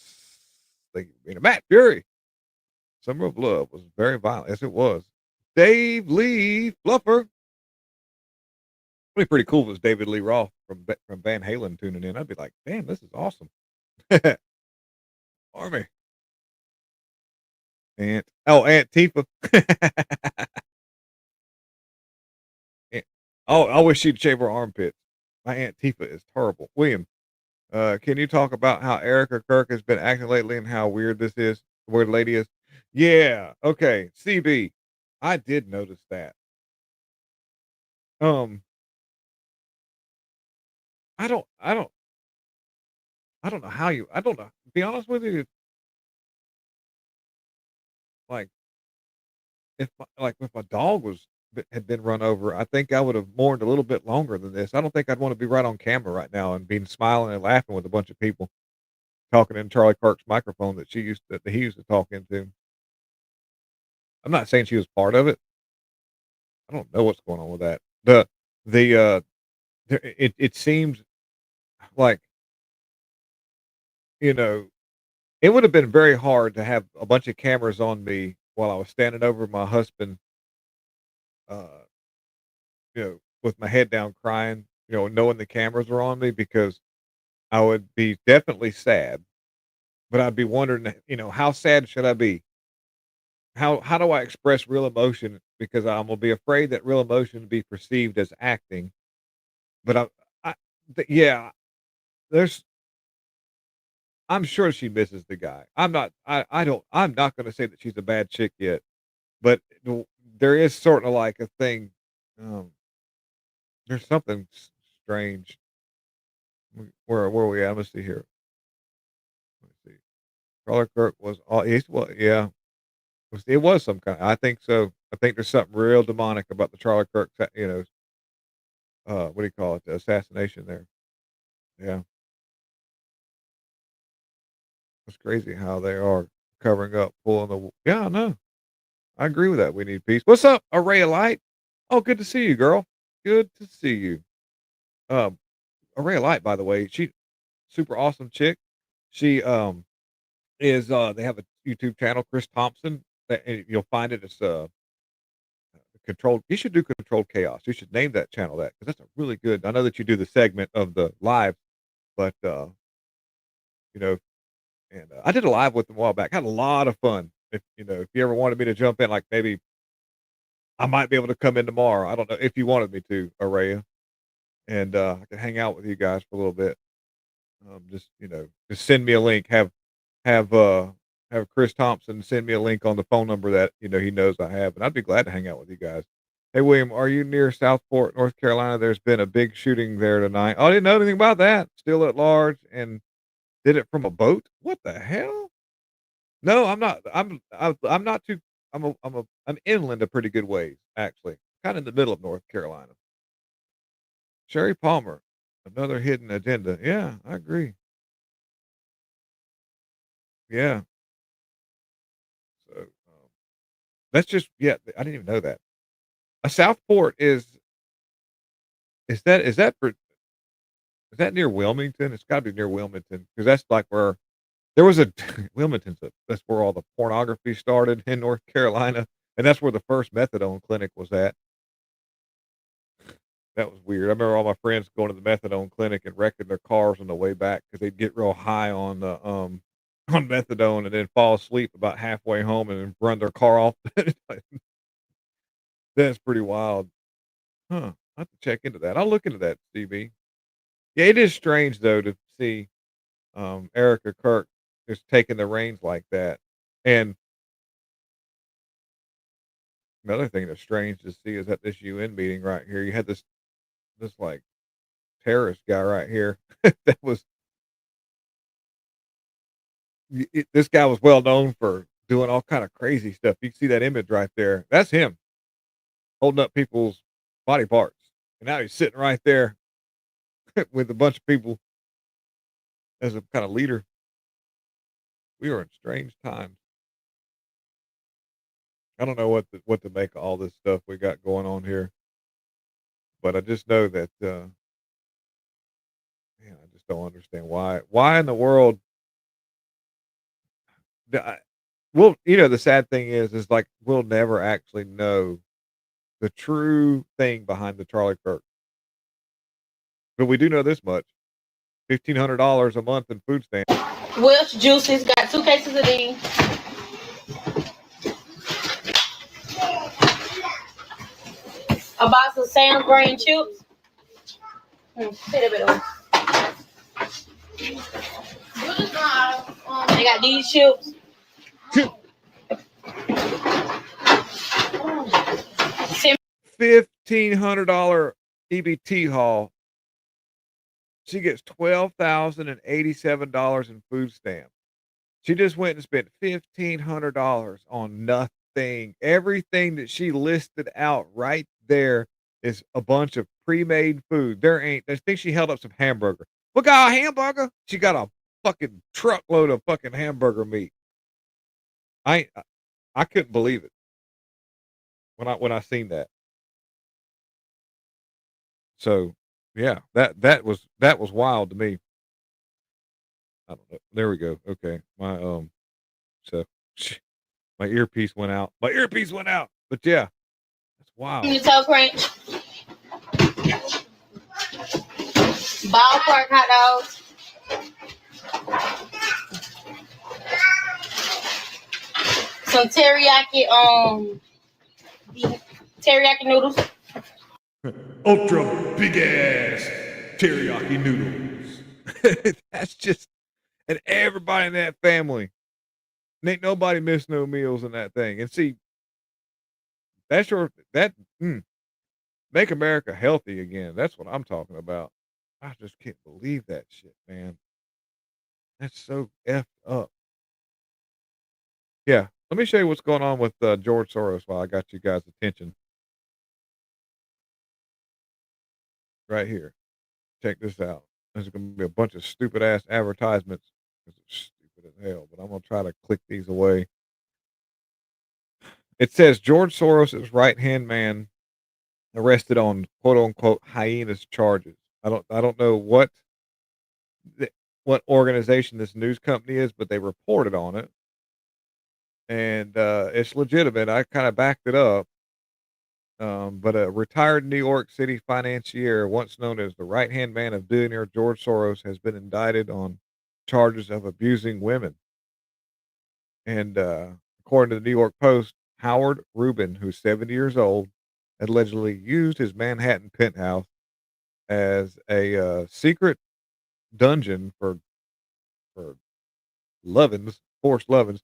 Thank you. Matt Fury. Summer of Love was very violent. Yes, it was. Dave Lee Fluffer. It'd be pretty cool if it was David Lee Roth from Van Halen tuning in. I'd be like, damn, this is awesome. Army. Antifa. Oh, I wish she'd shave her armpits. My Aunt Tifa is terrible. William, can you talk about how Erica Kirk has been acting lately and how weird this is? Weird lady is. Yeah. Okay. CB, I did notice that. I don't know how I don't know. To be honest with you, like if my dog had been run over, I think I would have mourned a little bit longer than this. I don't think I'd want to be right on camera right now and being smiling and laughing with a bunch of people talking in Charlie Kirk's microphone that he used to talk into. I'm not saying she was part of it, I don't know what's going on with that. It seems like, you know, it would have been very hard to have a bunch of cameras on me while I was standing over my husband, uh, with my head down crying, knowing the cameras were on me, because I would be definitely sad, but I'd be wondering, how sad should I be? How do I express real emotion? Because I'm gonna be afraid that real emotion will be perceived as acting. But I yeah, there's I'm sure she misses the guy. I'm not gonna say that she's a bad chick yet, but there is sort of like a thing. Um, there's something strange. Where are we at? Let's see here. Let's see. Charlie Kirk was all he's well, yeah. It was some kind. I think so. I think there's something real demonic about the Charlie Kirk, what do you call it? The assassination there. Yeah, it's crazy how they are covering up, pulling the. Yeah, no, I agree with that. We need peace. What's up, Array of Light? Oh, good to see you, girl. Good to see you. Um, Array of Light, by the way, she super awesome chick. She is they have a YouTube channel, Chris Thompson. And you'll find it. It's controlled. You should do controlled chaos. You should name that channel that, because that's a really good. I know that you do the segment of the live, but you know, and I did a live with them a while back. Had a lot of fun. If you ever wanted me to jump in, like maybe I might be able to come in tomorrow. I don't know if you wanted me to, Araya, and I could hang out with you guys for a little bit. Just send me a link. Have Chris Thompson send me a link on the phone number that he knows I have, and I'd be glad to hang out with you guys. Hey, William, are you near Southport, North Carolina? There's been a big shooting there tonight. Oh, I didn't know anything about that. Still at large, and did it from a boat? What the hell? No, I'm not. I'm not too. I'm inland a pretty good ways, actually. Kind of in the middle of North Carolina. Sherry Palmer, another hidden agenda. Yeah, I agree. Yeah. So that's just yeah. I didn't even know that. A Southport is that near Wilmington? It's got to be near Wilmington, because that's like where there was a that's where all the pornography started in North Carolina, and that's where the first methadone clinic was at. That was weird. I remember all my friends going to the methadone clinic and wrecking their cars on the way back because they'd get real high on the on methadone and then fall asleep about halfway home and then run their car off. That's pretty wild. Huh. I have to check into that. I'll look into that, CB. Yeah, it is strange though to see Erica Kirk just taking the reins like that. And another thing that's strange to see is at this UN meeting right here, you had this like terrorist guy right here that was this guy was well known for doing all kind of crazy stuff. You can see that image right there. That's him holding up people's body parts, and now he's sitting right there with a bunch of people as a kind of leader. We are in strange times. I don't know what to make of all this stuff we got going on here, but I just know that man, I just don't understand why in the world. Well, the sad thing is like we'll never actually know the true thing behind the Charlie Kirk, but we do know this much: $1,500 a month in food stamps. Welch Juices got 2 cases of these. A box of Sam Green chips. They got these chips. $1,500 EBT haul. She gets $12,087 in food stamps. She just went and spent $1,500 on nothing. Everything that she listed out right there is a bunch of pre-made food. I think she held up some hamburger. Look at a hamburger. She got a fucking truckload of fucking hamburger meat. I couldn't believe it when I seen that. So yeah, that was wild to me. I don't know. There we go. Okay. So my earpiece went out. My earpiece went out. But yeah, that's wild. You toe crunch. Ballpark hot dogs. Some teriyaki noodles. Ultra big ass teriyaki noodles. That's just, and everybody in that family. Ain't nobody miss no meals in that thing. And see, that's make America healthy again. That's what I'm talking about. I just can't believe that shit, man. That's so effed up. Yeah. Let me show you what's going on with George Soros while I got you guys' attention. Right here. Check this out. There's going to be a bunch of stupid ass advertisements. It's stupid as hell, but I'm going to try to click these away. It says George Soros' right hand man arrested on quote unquote hyenas charges. I don't know what organization this news company is, but they reported on it, and it's legitimate. I kind of backed it up. But a retired New York City financier, once known as the right hand man of billionaire George Soros, has been indicted on charges of abusing women. And according to the New York Post, Howard Rubin, who's 70 years old, allegedly used his Manhattan penthouse as a secret dungeon for lovins, forced lovins.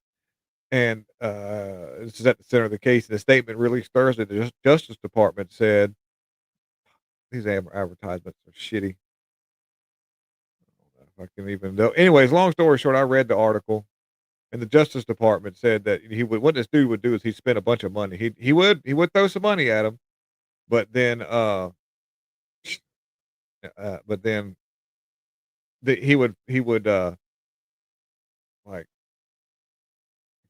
And this is at the center of the case. In a statement released Thursday, the Justice Department said these advertisements are shitty. I don't know if I can even know. Anyways, long story short, I read the article, and the Justice Department said that what this dude would do is he'd spend a bunch of money. He would throw some money at him, but then he would like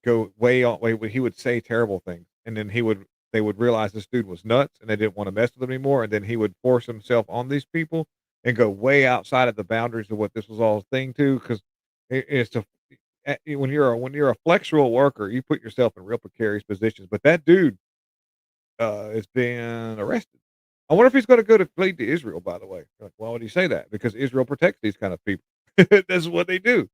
go way on way. He would say terrible things, and then they would realize this dude was nuts, and they didn't want to mess with him anymore. And then he would force himself on these people and go way outside of the boundaries of what this was all a thing to, because it's when you're a flexual worker, you put yourself in real precarious positions. But that dude is being arrested. I wonder if he's going to go to flee to Israel. By the way, like, why would he say that? Because Israel protects these kind of people. That's what they do.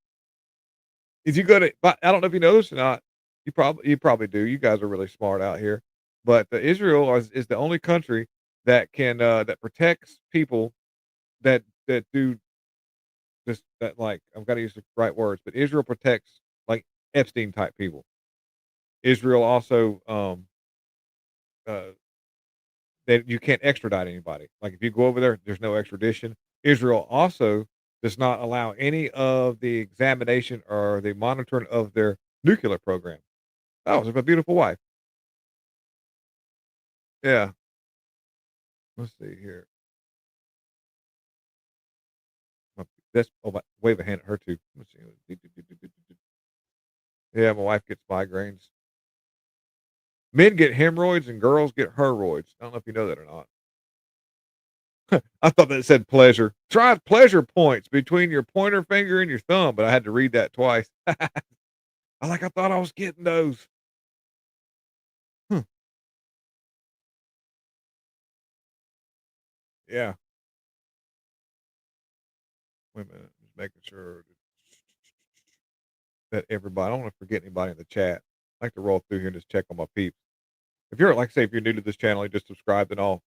If you go to, but I don't know if you know this or not. You probably do. You guys are really smart out here. But Israel is the only country that can that protects people that do this, that, like, I've got to use the right words, but Israel protects like Epstein type people. Israel also uh that you can't extradite anybody. Like if you go over there, there's no extradition. Israel also does not allow any of the examination or the monitoring of their nuclear program. Oh, it's a beautiful wife. Yeah. Let's see here. That's wave a hand at her too. Let's see. Yeah, my wife gets migraines. Men get hemorrhoids and girls get herroids. I don't know if you know that or not. I thought that said pleasure. Try pleasure points between your pointer finger and your thumb, but I had to read that twice. I thought I was getting those. Huh. Yeah. Wait a minute. Just making sure that everybody, I don't want to forget anybody in the chat. I like to roll through here and just check on my peeps. If you're, like I say, if you're new to this channel, you just subscribe and all,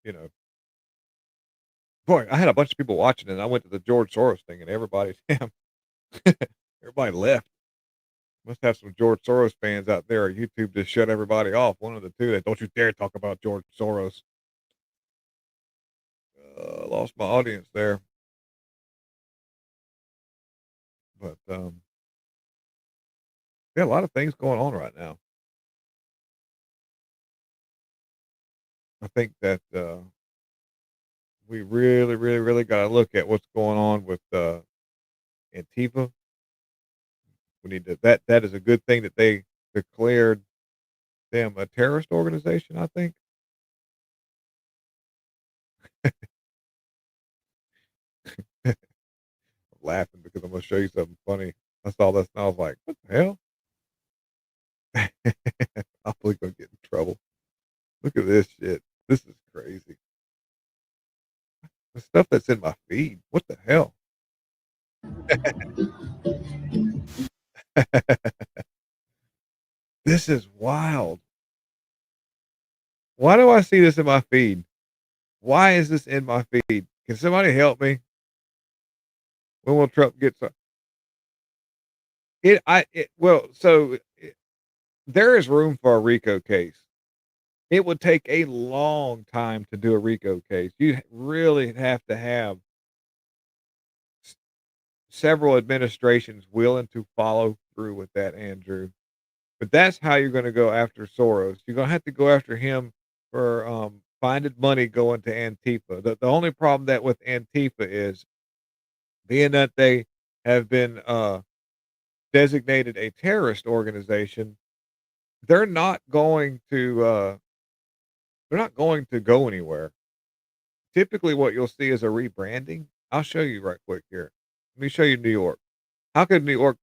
you know. Boy, I had a bunch of people watching and I went to the George Soros thing and everybody, damn, everybody left. Must have some George Soros fans out there. YouTube just shut everybody off. One of the two. That don't you dare talk about George Soros. Lost my audience there. But yeah, a lot of things going on right now. I think that we really, really, really got to look at what's going on with Antifa. We need to. That is a good thing that they declared them a terrorist organization. I think. laughing because I'm gonna show you something funny. I saw this and I was like, "What the hell?" I'm probably gonna get in trouble. Look at this shit. This is crazy. The stuff that's in my feed. What the hell? This is wild. Why do I see this in my feed? Why is this in my feed? Can somebody help me? When will Trump get some? There is room for a RICO case. It would take a long time to do a RICO case. You really have to have several administrations willing to follow through with that, Andrew. But that's how you're going to go after Soros. You're going to have to go after him for finding money going to Antifa. The only problem that with Antifa is being that they have been designated a terrorist organization, they're not going to go anywhere. Typically, what you'll see is a rebranding. I'll show you right quick here. Let me show you New York. How could New York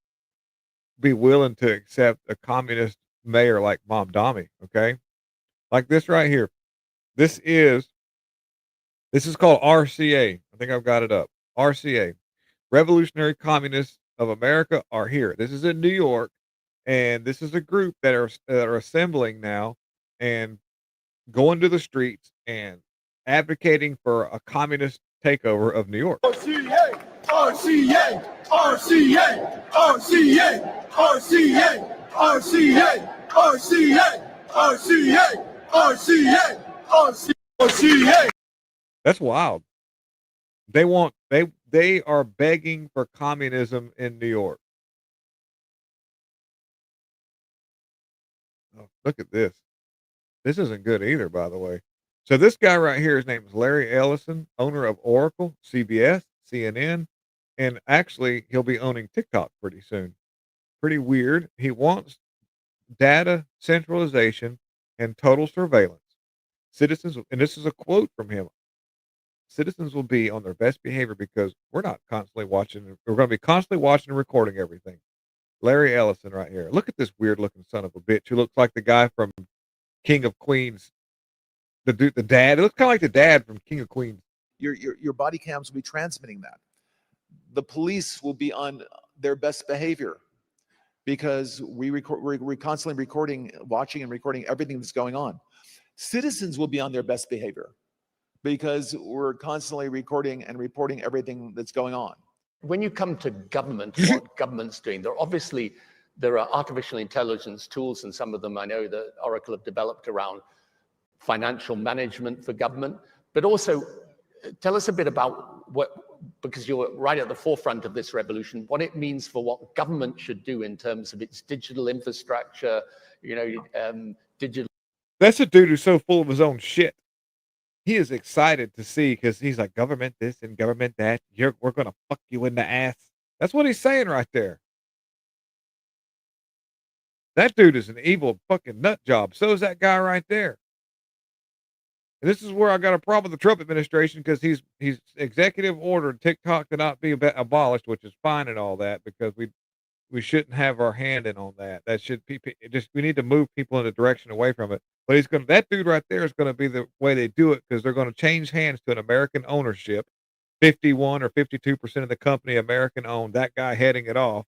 be willing to accept a communist mayor like Mamdani? Okay, like this right here. This is called RCA. I think I've got it up. RCA, Revolutionary Communists of America, are here. This is in New York, and this is a group that are assembling now and going to the streets and advocating for a communist takeover of New York. RCA, RCA, RCA, RCA, RCA, RCA, RCA, RCA, RCA, RCA. That's wild. They are begging for communism in New York. Oh, look at this. This isn't good either, by the way. So this guy right here, his name is Larry Ellison, owner of Oracle, CBS, CNN, and actually he'll be owning TikTok pretty soon. Pretty weird. He wants data centralization and total surveillance. Citizens, and this is a quote from him, citizens will be on their best behavior because we're not constantly watching. We're going to be constantly watching and recording everything. Larry Ellison right here. Look at this weird looking son of a bitch who looks like the guy from King of Queens. The dude, the dad. It looks kind of like the dad from King of Queens. Your body cams will be transmitting that. The police will be on their best behavior because we're constantly recording, watching and recording everything that's going on. Citizens will be on their best behavior because we're constantly recording and reporting everything that's going on. When you come to government, what government's doing, there are artificial intelligence tools, and some of them I know that Oracle have developed around financial management for government. But also, tell us a bit about what, because you're right at the forefront of this revolution, what it means for what government should do in terms of its digital infrastructure, digital. That's a dude who's so full of his own shit. He is excited to see because he's like, government this and government that. We're gonna fuck you in the ass. That's what he's saying right there. That dude is an evil fucking nut job. So is that guy right there. And this is where I got a problem with the Trump administration because he's executive ordered TikTok to not be abolished, which is fine and all that because we shouldn't have our hand in on that. That should be just, we need to move people in a direction away from it. But that dude right there is going to be the way they do it because they're going to change hands to an American ownership. 51 or 52% of the company American owned. That guy heading it off.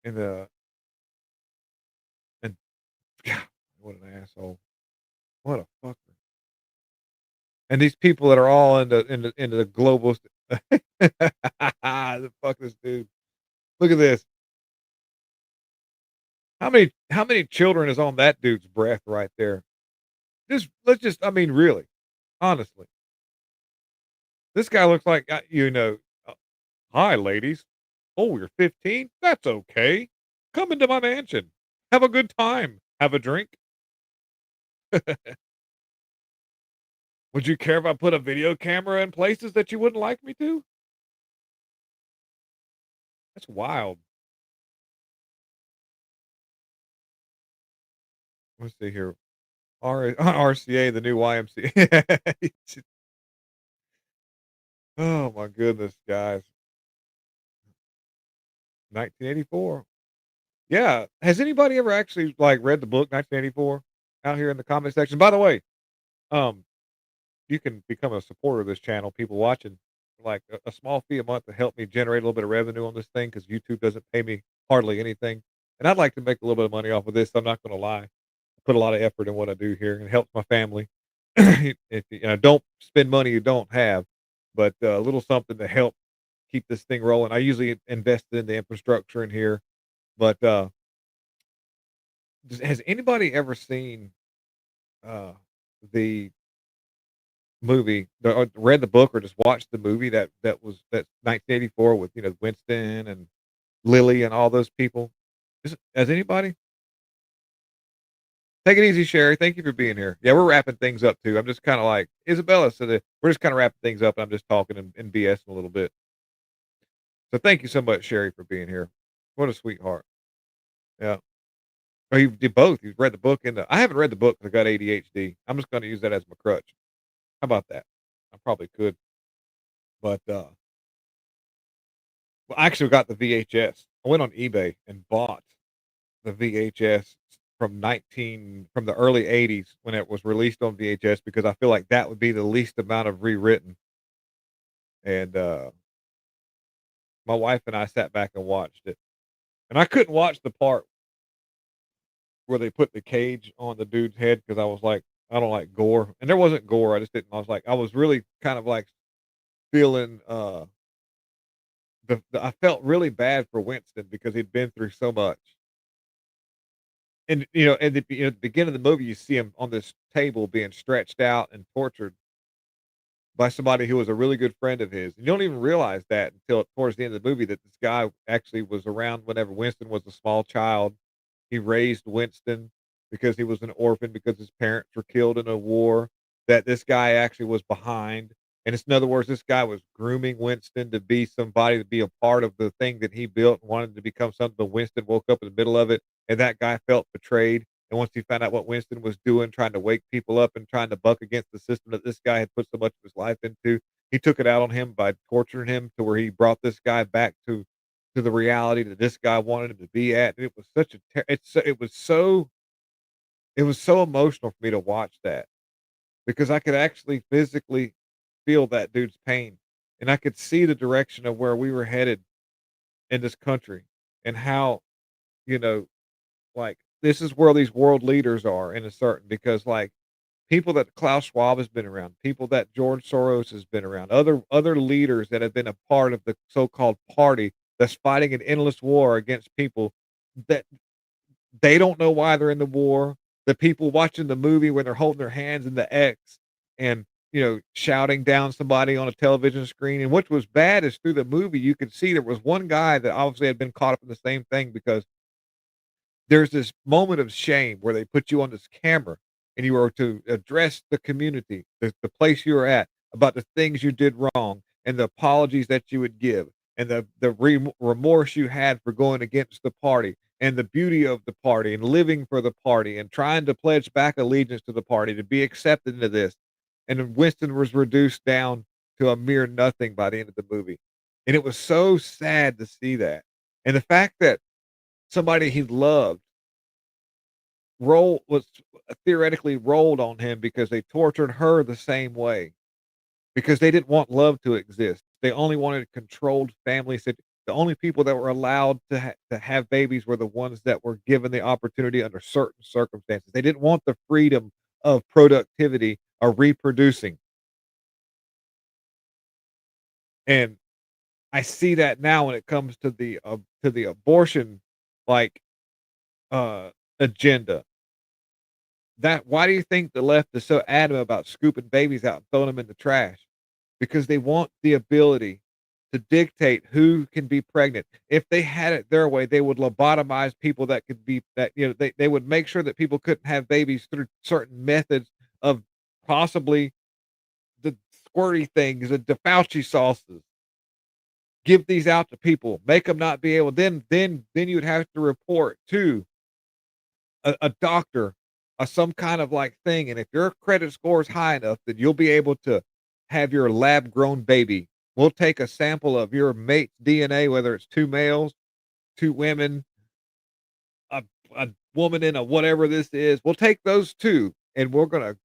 And God, what an asshole. What a fucker. And these people that are all into the global the fuck this dude. Look at this. How many children is on that dude's breath right there? Really, honestly. This guy looks like, hi ladies. Oh, you're 15? That's okay. Come into my mansion. Have a good time. Have a drink. Would you care if I put a video camera in places that you wouldn't like me to? That's wild. Let's see here. RCA, the new YMCA. Oh my goodness, guys. 1984. Yeah. Has anybody ever actually like read the book 1984 out here in the comment section? By the way, um, you can become a supporter of this channel. People watching like a small fee a month to help me generate a little bit of revenue on this thing because YouTube doesn't pay me hardly anything, and I'd like to make a little bit of money off of this. I'm not going to lie. I put a lot of effort in what I do here, and it helps my family. If you know, don't spend money you don't have, but a little something to help keep this thing rolling. I usually invest in the infrastructure in here, but has anybody ever seen uh, the movie, or read the book, or just watched the movie that's 1984 with Winston and Lily and all those people? Has anybody? Take it easy, Sherry. Thank you for being here. Yeah, we're wrapping things up too. I'm just kind of like Isabella. We're just kind of wrapping things up. And I'm just talking and BSing a little bit. So thank you so much, Sherry, for being here. What a sweetheart. Yeah. Oh, you did both. You've read the book I haven't read the book because I got ADHD. I'm just going to use that as my crutch. How about that? I probably could, but well, I actually got the VHS. I went on eBay and bought the VHS from the early '80s when it was released on VHS because I feel like that would be the least amount of rewritten. And my wife and I sat back and watched it, and I couldn't watch the part where they put the cage on the dude's head because I was like, I don't like gore, and there wasn't gore. I just didn't. I was really kind of like feeling I felt really bad for Winston because he'd been through so much. And at the beginning of the movie, you see him on this table being stretched out and tortured by somebody who was a really good friend of his. And you don't even realize that until towards the end of the movie that this guy actually was around whenever Winston was a small child. He raised Winston because he was an orphan because his parents were killed in a war that this guy actually was behind. And it's in other words, this guy was grooming Winston to be somebody, to be a part of the thing that he built and wanted to become something. But Winston woke up in the middle of it, and that guy felt betrayed. And once he found out what Winston was doing, trying to wake people up and trying to buck against the system that this guy had put so much of his life into, he took it out on him by torturing him to where he brought this guy back to the reality that this guy wanted him to be at. And it was such a it was so emotional for me to watch that because I could actually physically feel that dude's pain, and I could see the direction of where we were headed in this country and how, you know, like this is where these world leaders are in a certain because like people that Klaus Schwab has been around, people that George Soros has been around, other leaders that have been a part of the so-called party that's fighting an endless war against people that they don't know why they're in the war. The people watching the movie when they're holding their hands in the X and shouting down somebody on a television screen. And what was bad is through the movie you could see there was one guy that obviously had been caught up in the same thing because there's this moment of shame where they put you on this camera and you are to address the community, the place you were at, about the things you did wrong and the apologies that you would give and the remorse you had for going against the party and the beauty of the party and living for the party and trying to pledge back allegiance to the party to be accepted into this. And then Winston was reduced down to a mere nothing by the end of the movie. And it was so sad to see that. And the fact that somebody he loved was theoretically rolled on him because they tortured her the same way because they didn't want love to exist. They only wanted a controlled family. The only people that were allowed to have babies were the ones that were given the opportunity under certain circumstances. They didn't want the freedom of productivity or reproducing. And I see that now when it comes to the abortion like agenda. That why do you think the left is so adamant about scooping babies out and throwing them in the trash? Because they want the ability to dictate who can be pregnant. If they had it their way, they would lobotomize people that could be that they would make sure that people couldn't have babies through certain methods of possibly the squirty things, the Fauci sauces. Give these out to people, make them not be able. Then you'd have to report to a doctor, some kind of like thing. And if your credit score is high enough, then you'll be able to have your lab grown baby We'll take a sample of your mate's DNA, whether it's 2 males, 2 women, a a woman in a whatever this is. We'll take those 2, and we're gonna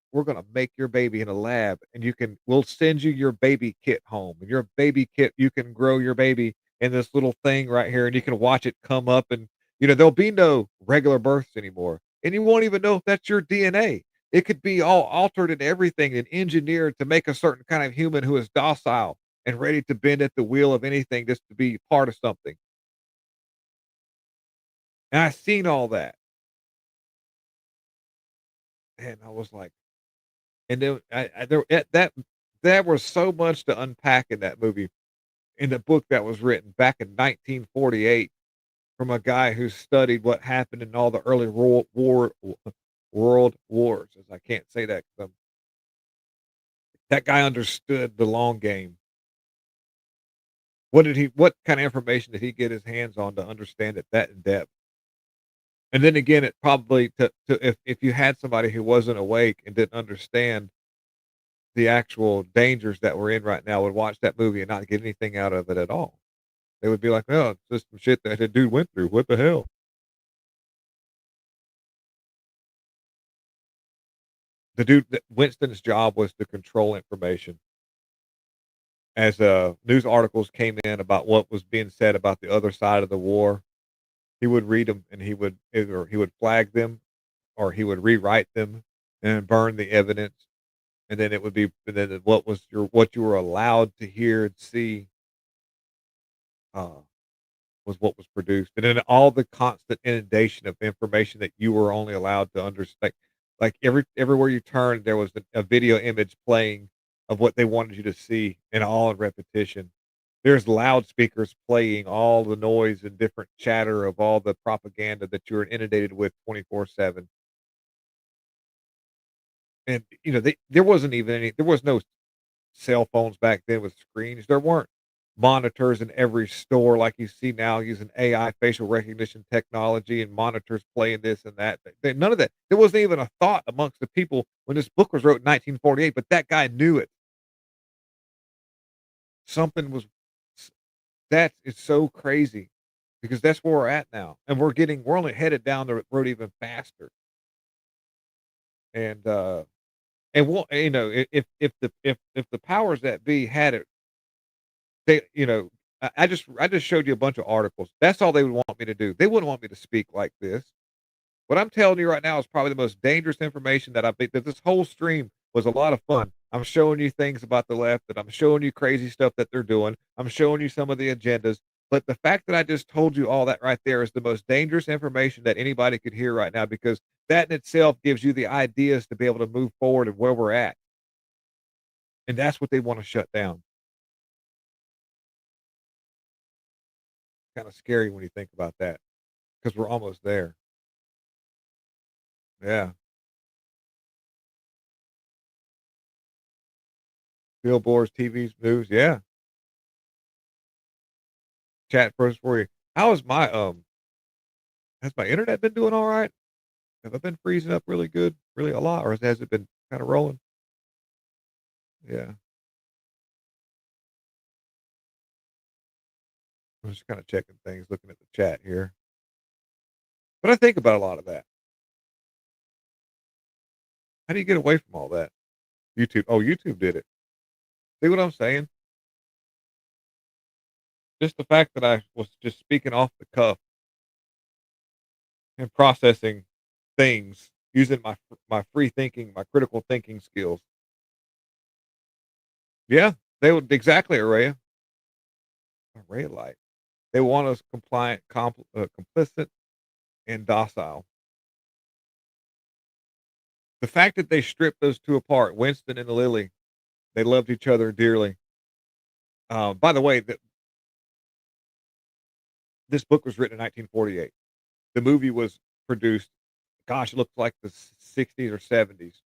make your baby in a lab, and we'll send you your baby kit home. And your baby kit, you can grow your baby in this little thing right here, and you can watch it come up, and, there'll be no regular births anymore, and you won't even know if that's your DNA. It could be all altered and everything and engineered to make a certain kind of human who is docile and ready to bend at the wheel of anything just to be part of something. And I seen all that, and I was like, and then there was so much to unpack in that movie, in the book that was written back in 1948 from a guy who studied what happened in all the early world wars. As I can't say that 'cause that guy understood the long game. What kind of information did he get his hands on to understand it that in depth? And then again, it probably if you had somebody who wasn't awake and didn't understand the actual dangers that we're in right now would watch that movie and not get anything out of it at all. They would be like, "Oh, it's just some shit that the dude went through. What the hell?" Winston's job was to control information. As news articles came in about what was being said about the other side of the war, he would read them and he would flag them or he would rewrite them and burn the evidence. And then what you were allowed to hear and see uh, was what was produced, and then all the constant inundation of information that you were only allowed to understand. Like everywhere you turned, there was a video image playing of what they wanted you to see, and all in repetition. There's loudspeakers playing all the noise and different chatter of all the propaganda that you're inundated with 24/7. And there was no cell phones back then with screens. There weren't monitors in every store like you see now using AI facial recognition technology and monitors playing this and that. None of that. There wasn't even a thought amongst the people when this book was wrote in 1948, but that guy knew it. Something was that is so crazy because that's where we're at now. And we're only headed down the road even faster. And we'll, if the powers that be had it, they, I just showed you a bunch of articles. That's all they would want me to do. They wouldn't want me to speak like this. What I'm telling you right now is probably the most dangerous information that this whole stream was a lot of fun. I'm showing you things about the left, and I'm showing you crazy stuff that they're doing. I'm showing you some of the agendas. But the fact that I just told you all that right there is the most dangerous information that anybody could hear right now, because that in itself gives you the ideas to be able to move forward and where we're at. And that's what they want to shut down. Kind of scary when you think about that, because we're almost there. Yeah. Billboards, TVs, news. Yeah. Chat first for you. How is has my internet been doing all right? Have I been freezing up really good, really a lot, or has it been kind of rolling? Yeah. I'm just kind of checking things, looking at the chat here. But I think about a lot of that. How do you get away from all that? YouTube. Oh, YouTube did it. See what I'm saying? Just the fact that I was just speaking off the cuff and processing things using my free thinking, my critical thinking skills. Yeah, they would exactly, Araya. Araya light. They want us compliant, complicit, and docile. The fact that they stripped those two apart, Winston and Lily, they loved each other dearly. By the way, this book was written in 1948. The movie was produced, gosh, it looks like the 60s or 70s.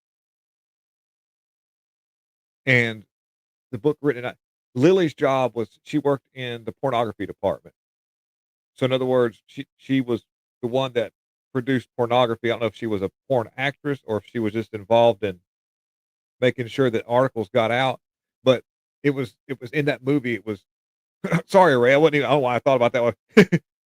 And the book written in Lily's job was she worked in the pornography department. So in other words, she was the one that produced pornography. I don't know if she was a porn actress or if she was just involved in making sure that articles got out. But it was in that movie. It was sorry, Ray. I wasn't even, I don't know why I thought about that one.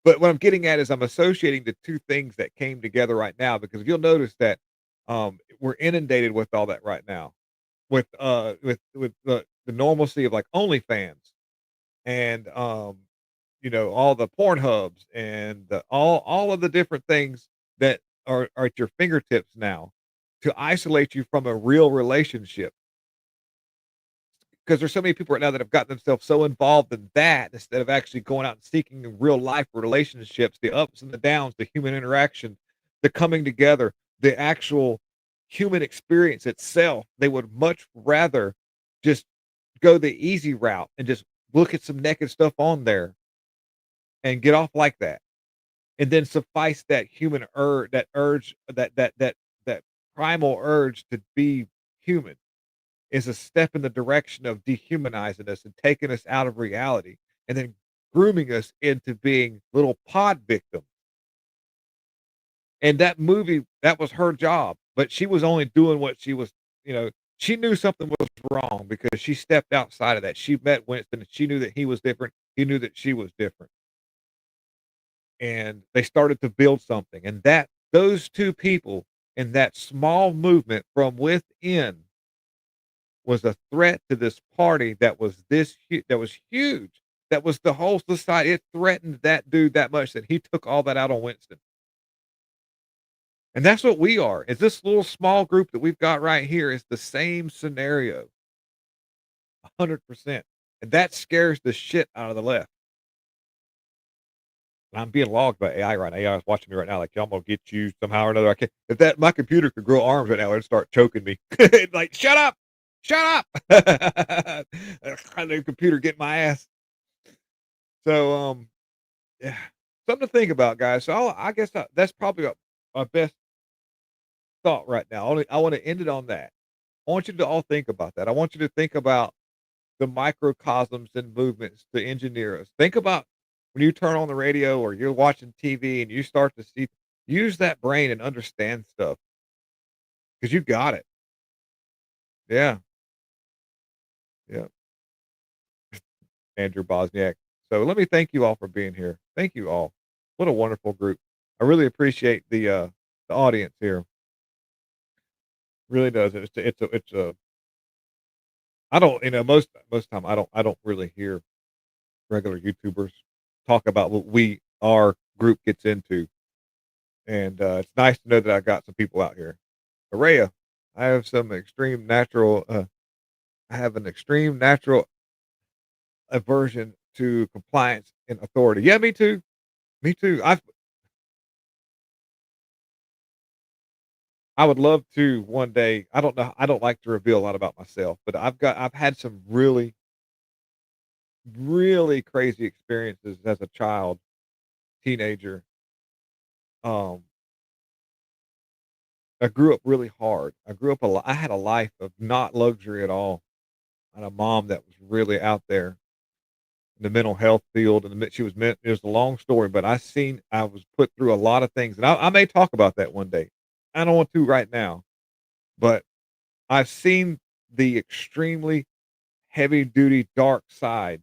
But what I'm getting at is I'm associating the two things that came together right now, because if you'll notice that we're inundated with all that right now, with the normalcy of like OnlyFans and all the porn hubs and all of the different things that are at your fingertips now to isolate you from a real relationship, because there's so many people right now that have gotten themselves so involved in that instead of actually going out and seeking real life relationships, the ups and the downs, the human interaction, the coming together, the actual human experience itself. They would much rather just go the easy route and just look at some naked stuff on there and get off like that, and then suffice that human urge, that urge, that primal urge to be human is a step in the direction of dehumanizing us and taking us out of reality, and then grooming us into being little pod victims. And that movie, that was her job, but she was only doing what she was, she knew something was wrong because she stepped outside of that. She met Winston and she knew that he was different. He knew that she was different. And they started to build something. And that those two people in that small movement from within was a threat to this party that was that was huge. That was the whole society. It threatened that dude that much that he took all that out on Winston. And that's what we are. Is this little small group that we've got right here is the same scenario. 100%. And that scares the shit out of the left. And I'm being logged by AI right now. AI is watching me right now. Like, I'm gonna get you somehow or another. I can't. If that my computer could grow arms right now, it'd start choking me. Like, shut up, shut up. The computer get my ass. So, yeah, something to think about, guys. So I guess that's probably my best thought right now. I want to end it on that. I want you to all think about that. I want you to think about the microcosms and movements to engineer us. Think about when you turn on the radio or you're watching TV and you start to see, use that brain and understand stuff because you got it. Yeah. Yeah. Andrew Bosniak. So let me thank you all for being here. Thank you all. What a wonderful group. I really appreciate the audience here. Really does. It's a I don't, most time I don't really hear regular YouTubers talk about what our group gets into. And it's nice to know that I got some people out here. Araya, I have some extreme natural I have an extreme natural aversion to compliance and authority. Yeah, me too. Me too. I would love to one day. I don't know. I don't like to reveal a lot about myself, but I've had some really, really crazy experiences as a child, teenager. Um, I grew up really hard. I grew up I had a life of not luxury at all. I had a mom that was really out there in the mental health field, and she was meant. It was a long story, but I was put through a lot of things, and I may talk about that one day. I don't want to right now, but I've seen the extremely heavy duty dark side.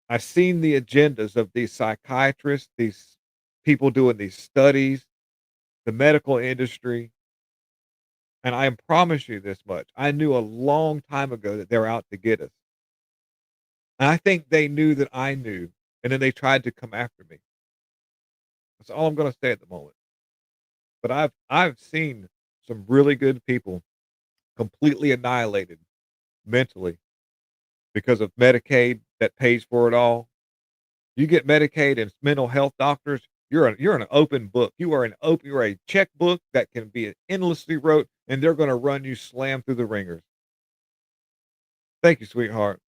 I've seen the agendas of these psychiatrists, these people doing these studies, the medical industry. And I promise you this much. I knew a long time ago that they were out to get us. And I think they knew that I knew. And then they tried to come after me. That's all I'm going to say at the moment. But I've seen some really good people completely annihilated mentally because of Medicaid that pays for it all. You get Medicaid and mental health doctors, you're an open book. You're a checkbook that can be endlessly wrote, and they're going to run you slam through the ringers. Thank you, sweetheart.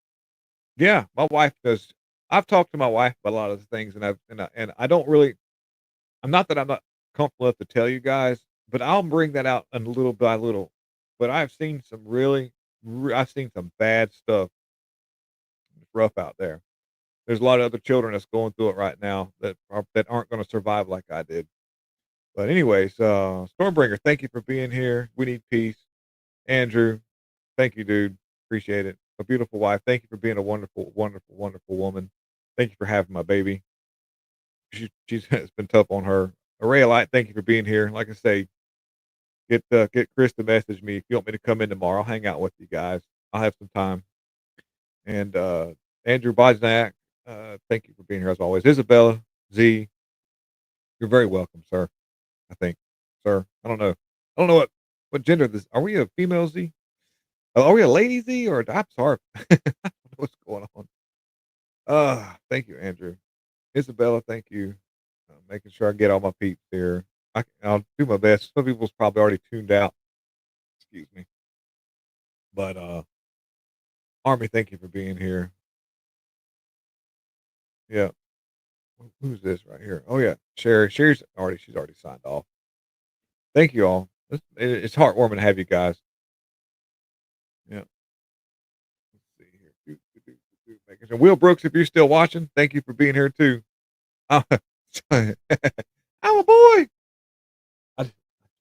Yeah, my wife does. I've talked to my wife about a lot of the things, and I don't really. I'm not comfortable enough to tell you guys, but I'll bring that out a little by little. But I've seen some I've seen some bad stuff. It's rough out there. There's a lot of other children that's going through it right now that aren't going to survive like I did. But anyways, Stormbringer, thank you for being here. We need peace. Andrew, thank you, dude. Appreciate it. my beautiful wife. Thank you for being a wonderful, wonderful, wonderful woman. Thank you for having my baby. She's it's been tough on her. Array Light, thank you for being here. Like I say, get Chris to message me if you want me to come in tomorrow. I'll hang out with you guys. I'll have some time. And Andrew Bosniak, thank you for being here as always. Isabella Z, you're very welcome, sir. I think, sir. I don't know. I don't know what gender this. Are we a female Z? Are we a lady Z or I'm sorry. I don't know what's going on. Thank you, Andrew. Isabella, thank you. Making sure I get all my peeps here. I'll do my best. Some people's probably already tuned out. Excuse me. But Army, thank you for being here. Yeah. Who's this right here? Oh yeah, Sherry. She's already signed off. Thank you all. It's heartwarming to have you guys. Yeah. Let's see here. Making sure. Will Brooks, if you're still watching, thank you for being here too. I'm a boy. I'm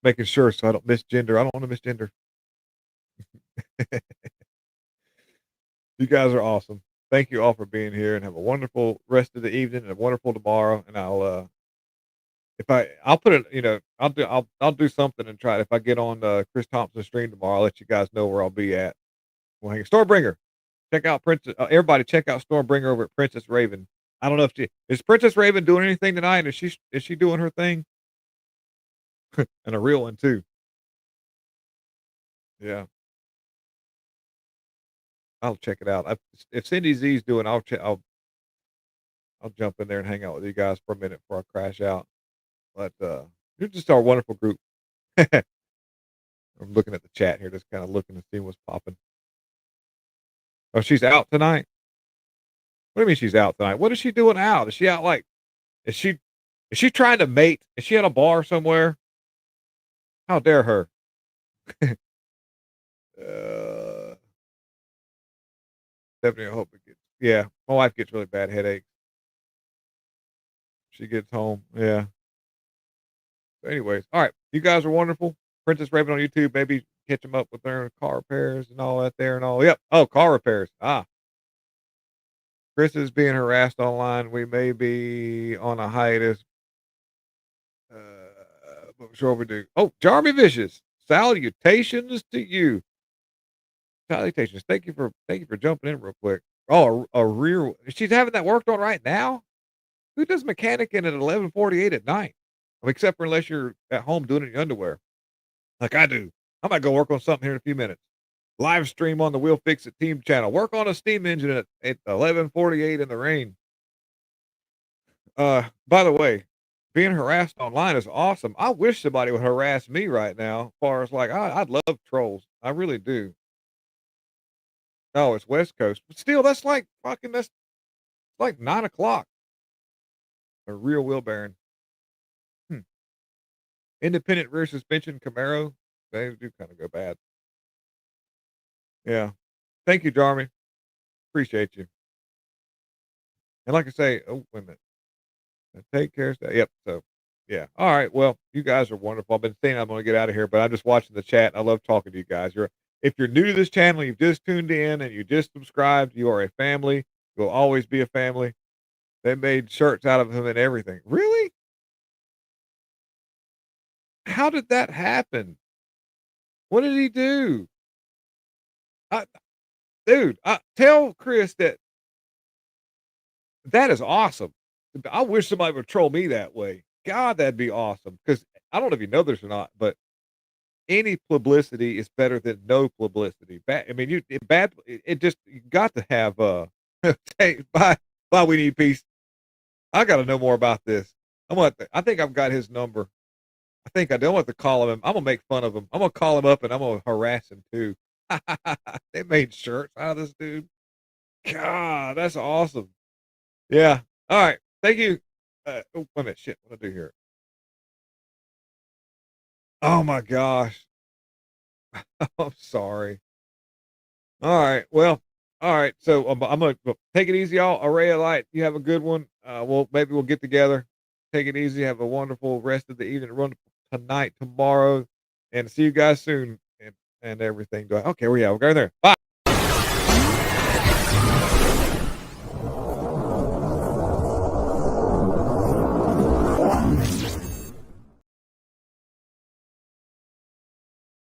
making sure so I don't misgender. I don't want to misgender. You guys are awesome. Thank you all for being here and have a wonderful rest of the evening and a wonderful tomorrow. And I'll put it, I'll do something and try it. If I get on Chris Thompson's stream tomorrow, I'll let you guys know where I'll be at. Well, hey, Stormbringer, check out Princess. Everybody, check out Stormbringer over at Princess Raven. I don't know if is Princess Raven doing anything tonight. Is she doing her thing? And a real one too. Yeah, I'll check it out. If Cindy Z's doing, I'll jump in there and hang out with you guys for a minute before I crash out. But you're just our wonderful group. I'm looking at the chat here, just kind of looking to see what's popping. Oh, she's out tonight. What do you mean she's out tonight? What is she doing out? Is she out like? Is she trying to mate? Is she at a bar somewhere? How dare her? Definitely, I hope it gets. Yeah, my wife gets really bad headaches. She gets home. Yeah. Anyways, all right. You guys are wonderful. Princess Raven on YouTube. Maybe catch them up with their car repairs and all that there and all. Yep. Oh, car repairs. Chris is being harassed online. We may be on a hiatus. But we're sure we do. Oh, Jarmy Vicious. Salutations to you. Salutations. Thank you for jumping in real quick. Oh, a rear. She's having that worked on right now. Who does mechanicing at 11:48 at night? Except for unless you're at home doing it in your underwear, like I do. I might go work on something here in a few minutes. Live stream on the We'll Fix It team channel. Work on a steam engine at 11:48 in the rain. By the way, being harassed online is awesome. I wish somebody would harass me right now. As far as like, I'd love trolls. I really do. Oh, it's West Coast, but still, that's like that's like 9 o'clock. A real wheelbarrow. Independent rear suspension Camaro. They do kind of go bad. Yeah. Thank you, Jarmy. Appreciate you. And like I say, oh, wait a minute. Take care. Yep. So, yeah. All right. Well, you guys are wonderful. I've been saying I'm going to get out of here, but I'm just watching the chat. I love talking to you guys. If you're new to this channel, you've just tuned in and you just subscribed, you are a family. You'll always be a family. They made shirts out of him and everything. Really? How did that happen? What did he do? Dude, tell Chris that is awesome. I wish somebody would troll me that way. God, that'd be awesome. Because I don't know if you know this or not, but any publicity is better than no publicity. I mean, it just, you got to have, hey, bye, we need peace. I got to know more about this. I think I've got his number. I think I don't want to call him. I'm going to make fun of him. I'm going to call him up and I'm going to harass him too. They made shirts out of this dude. God, that's awesome. Yeah. All right. Thank you. Oh, wait a minute. Shit. What do I do here? Oh my gosh. I'm sorry. All right. Well, all right. So I'm going to take it easy, y'all. Array of Light. You have a good one. Maybe we'll get together. Take it easy. Have a wonderful rest of the evening. Run tonight, tomorrow, and see you guys soon and everything. Okay. We're going there. Bye.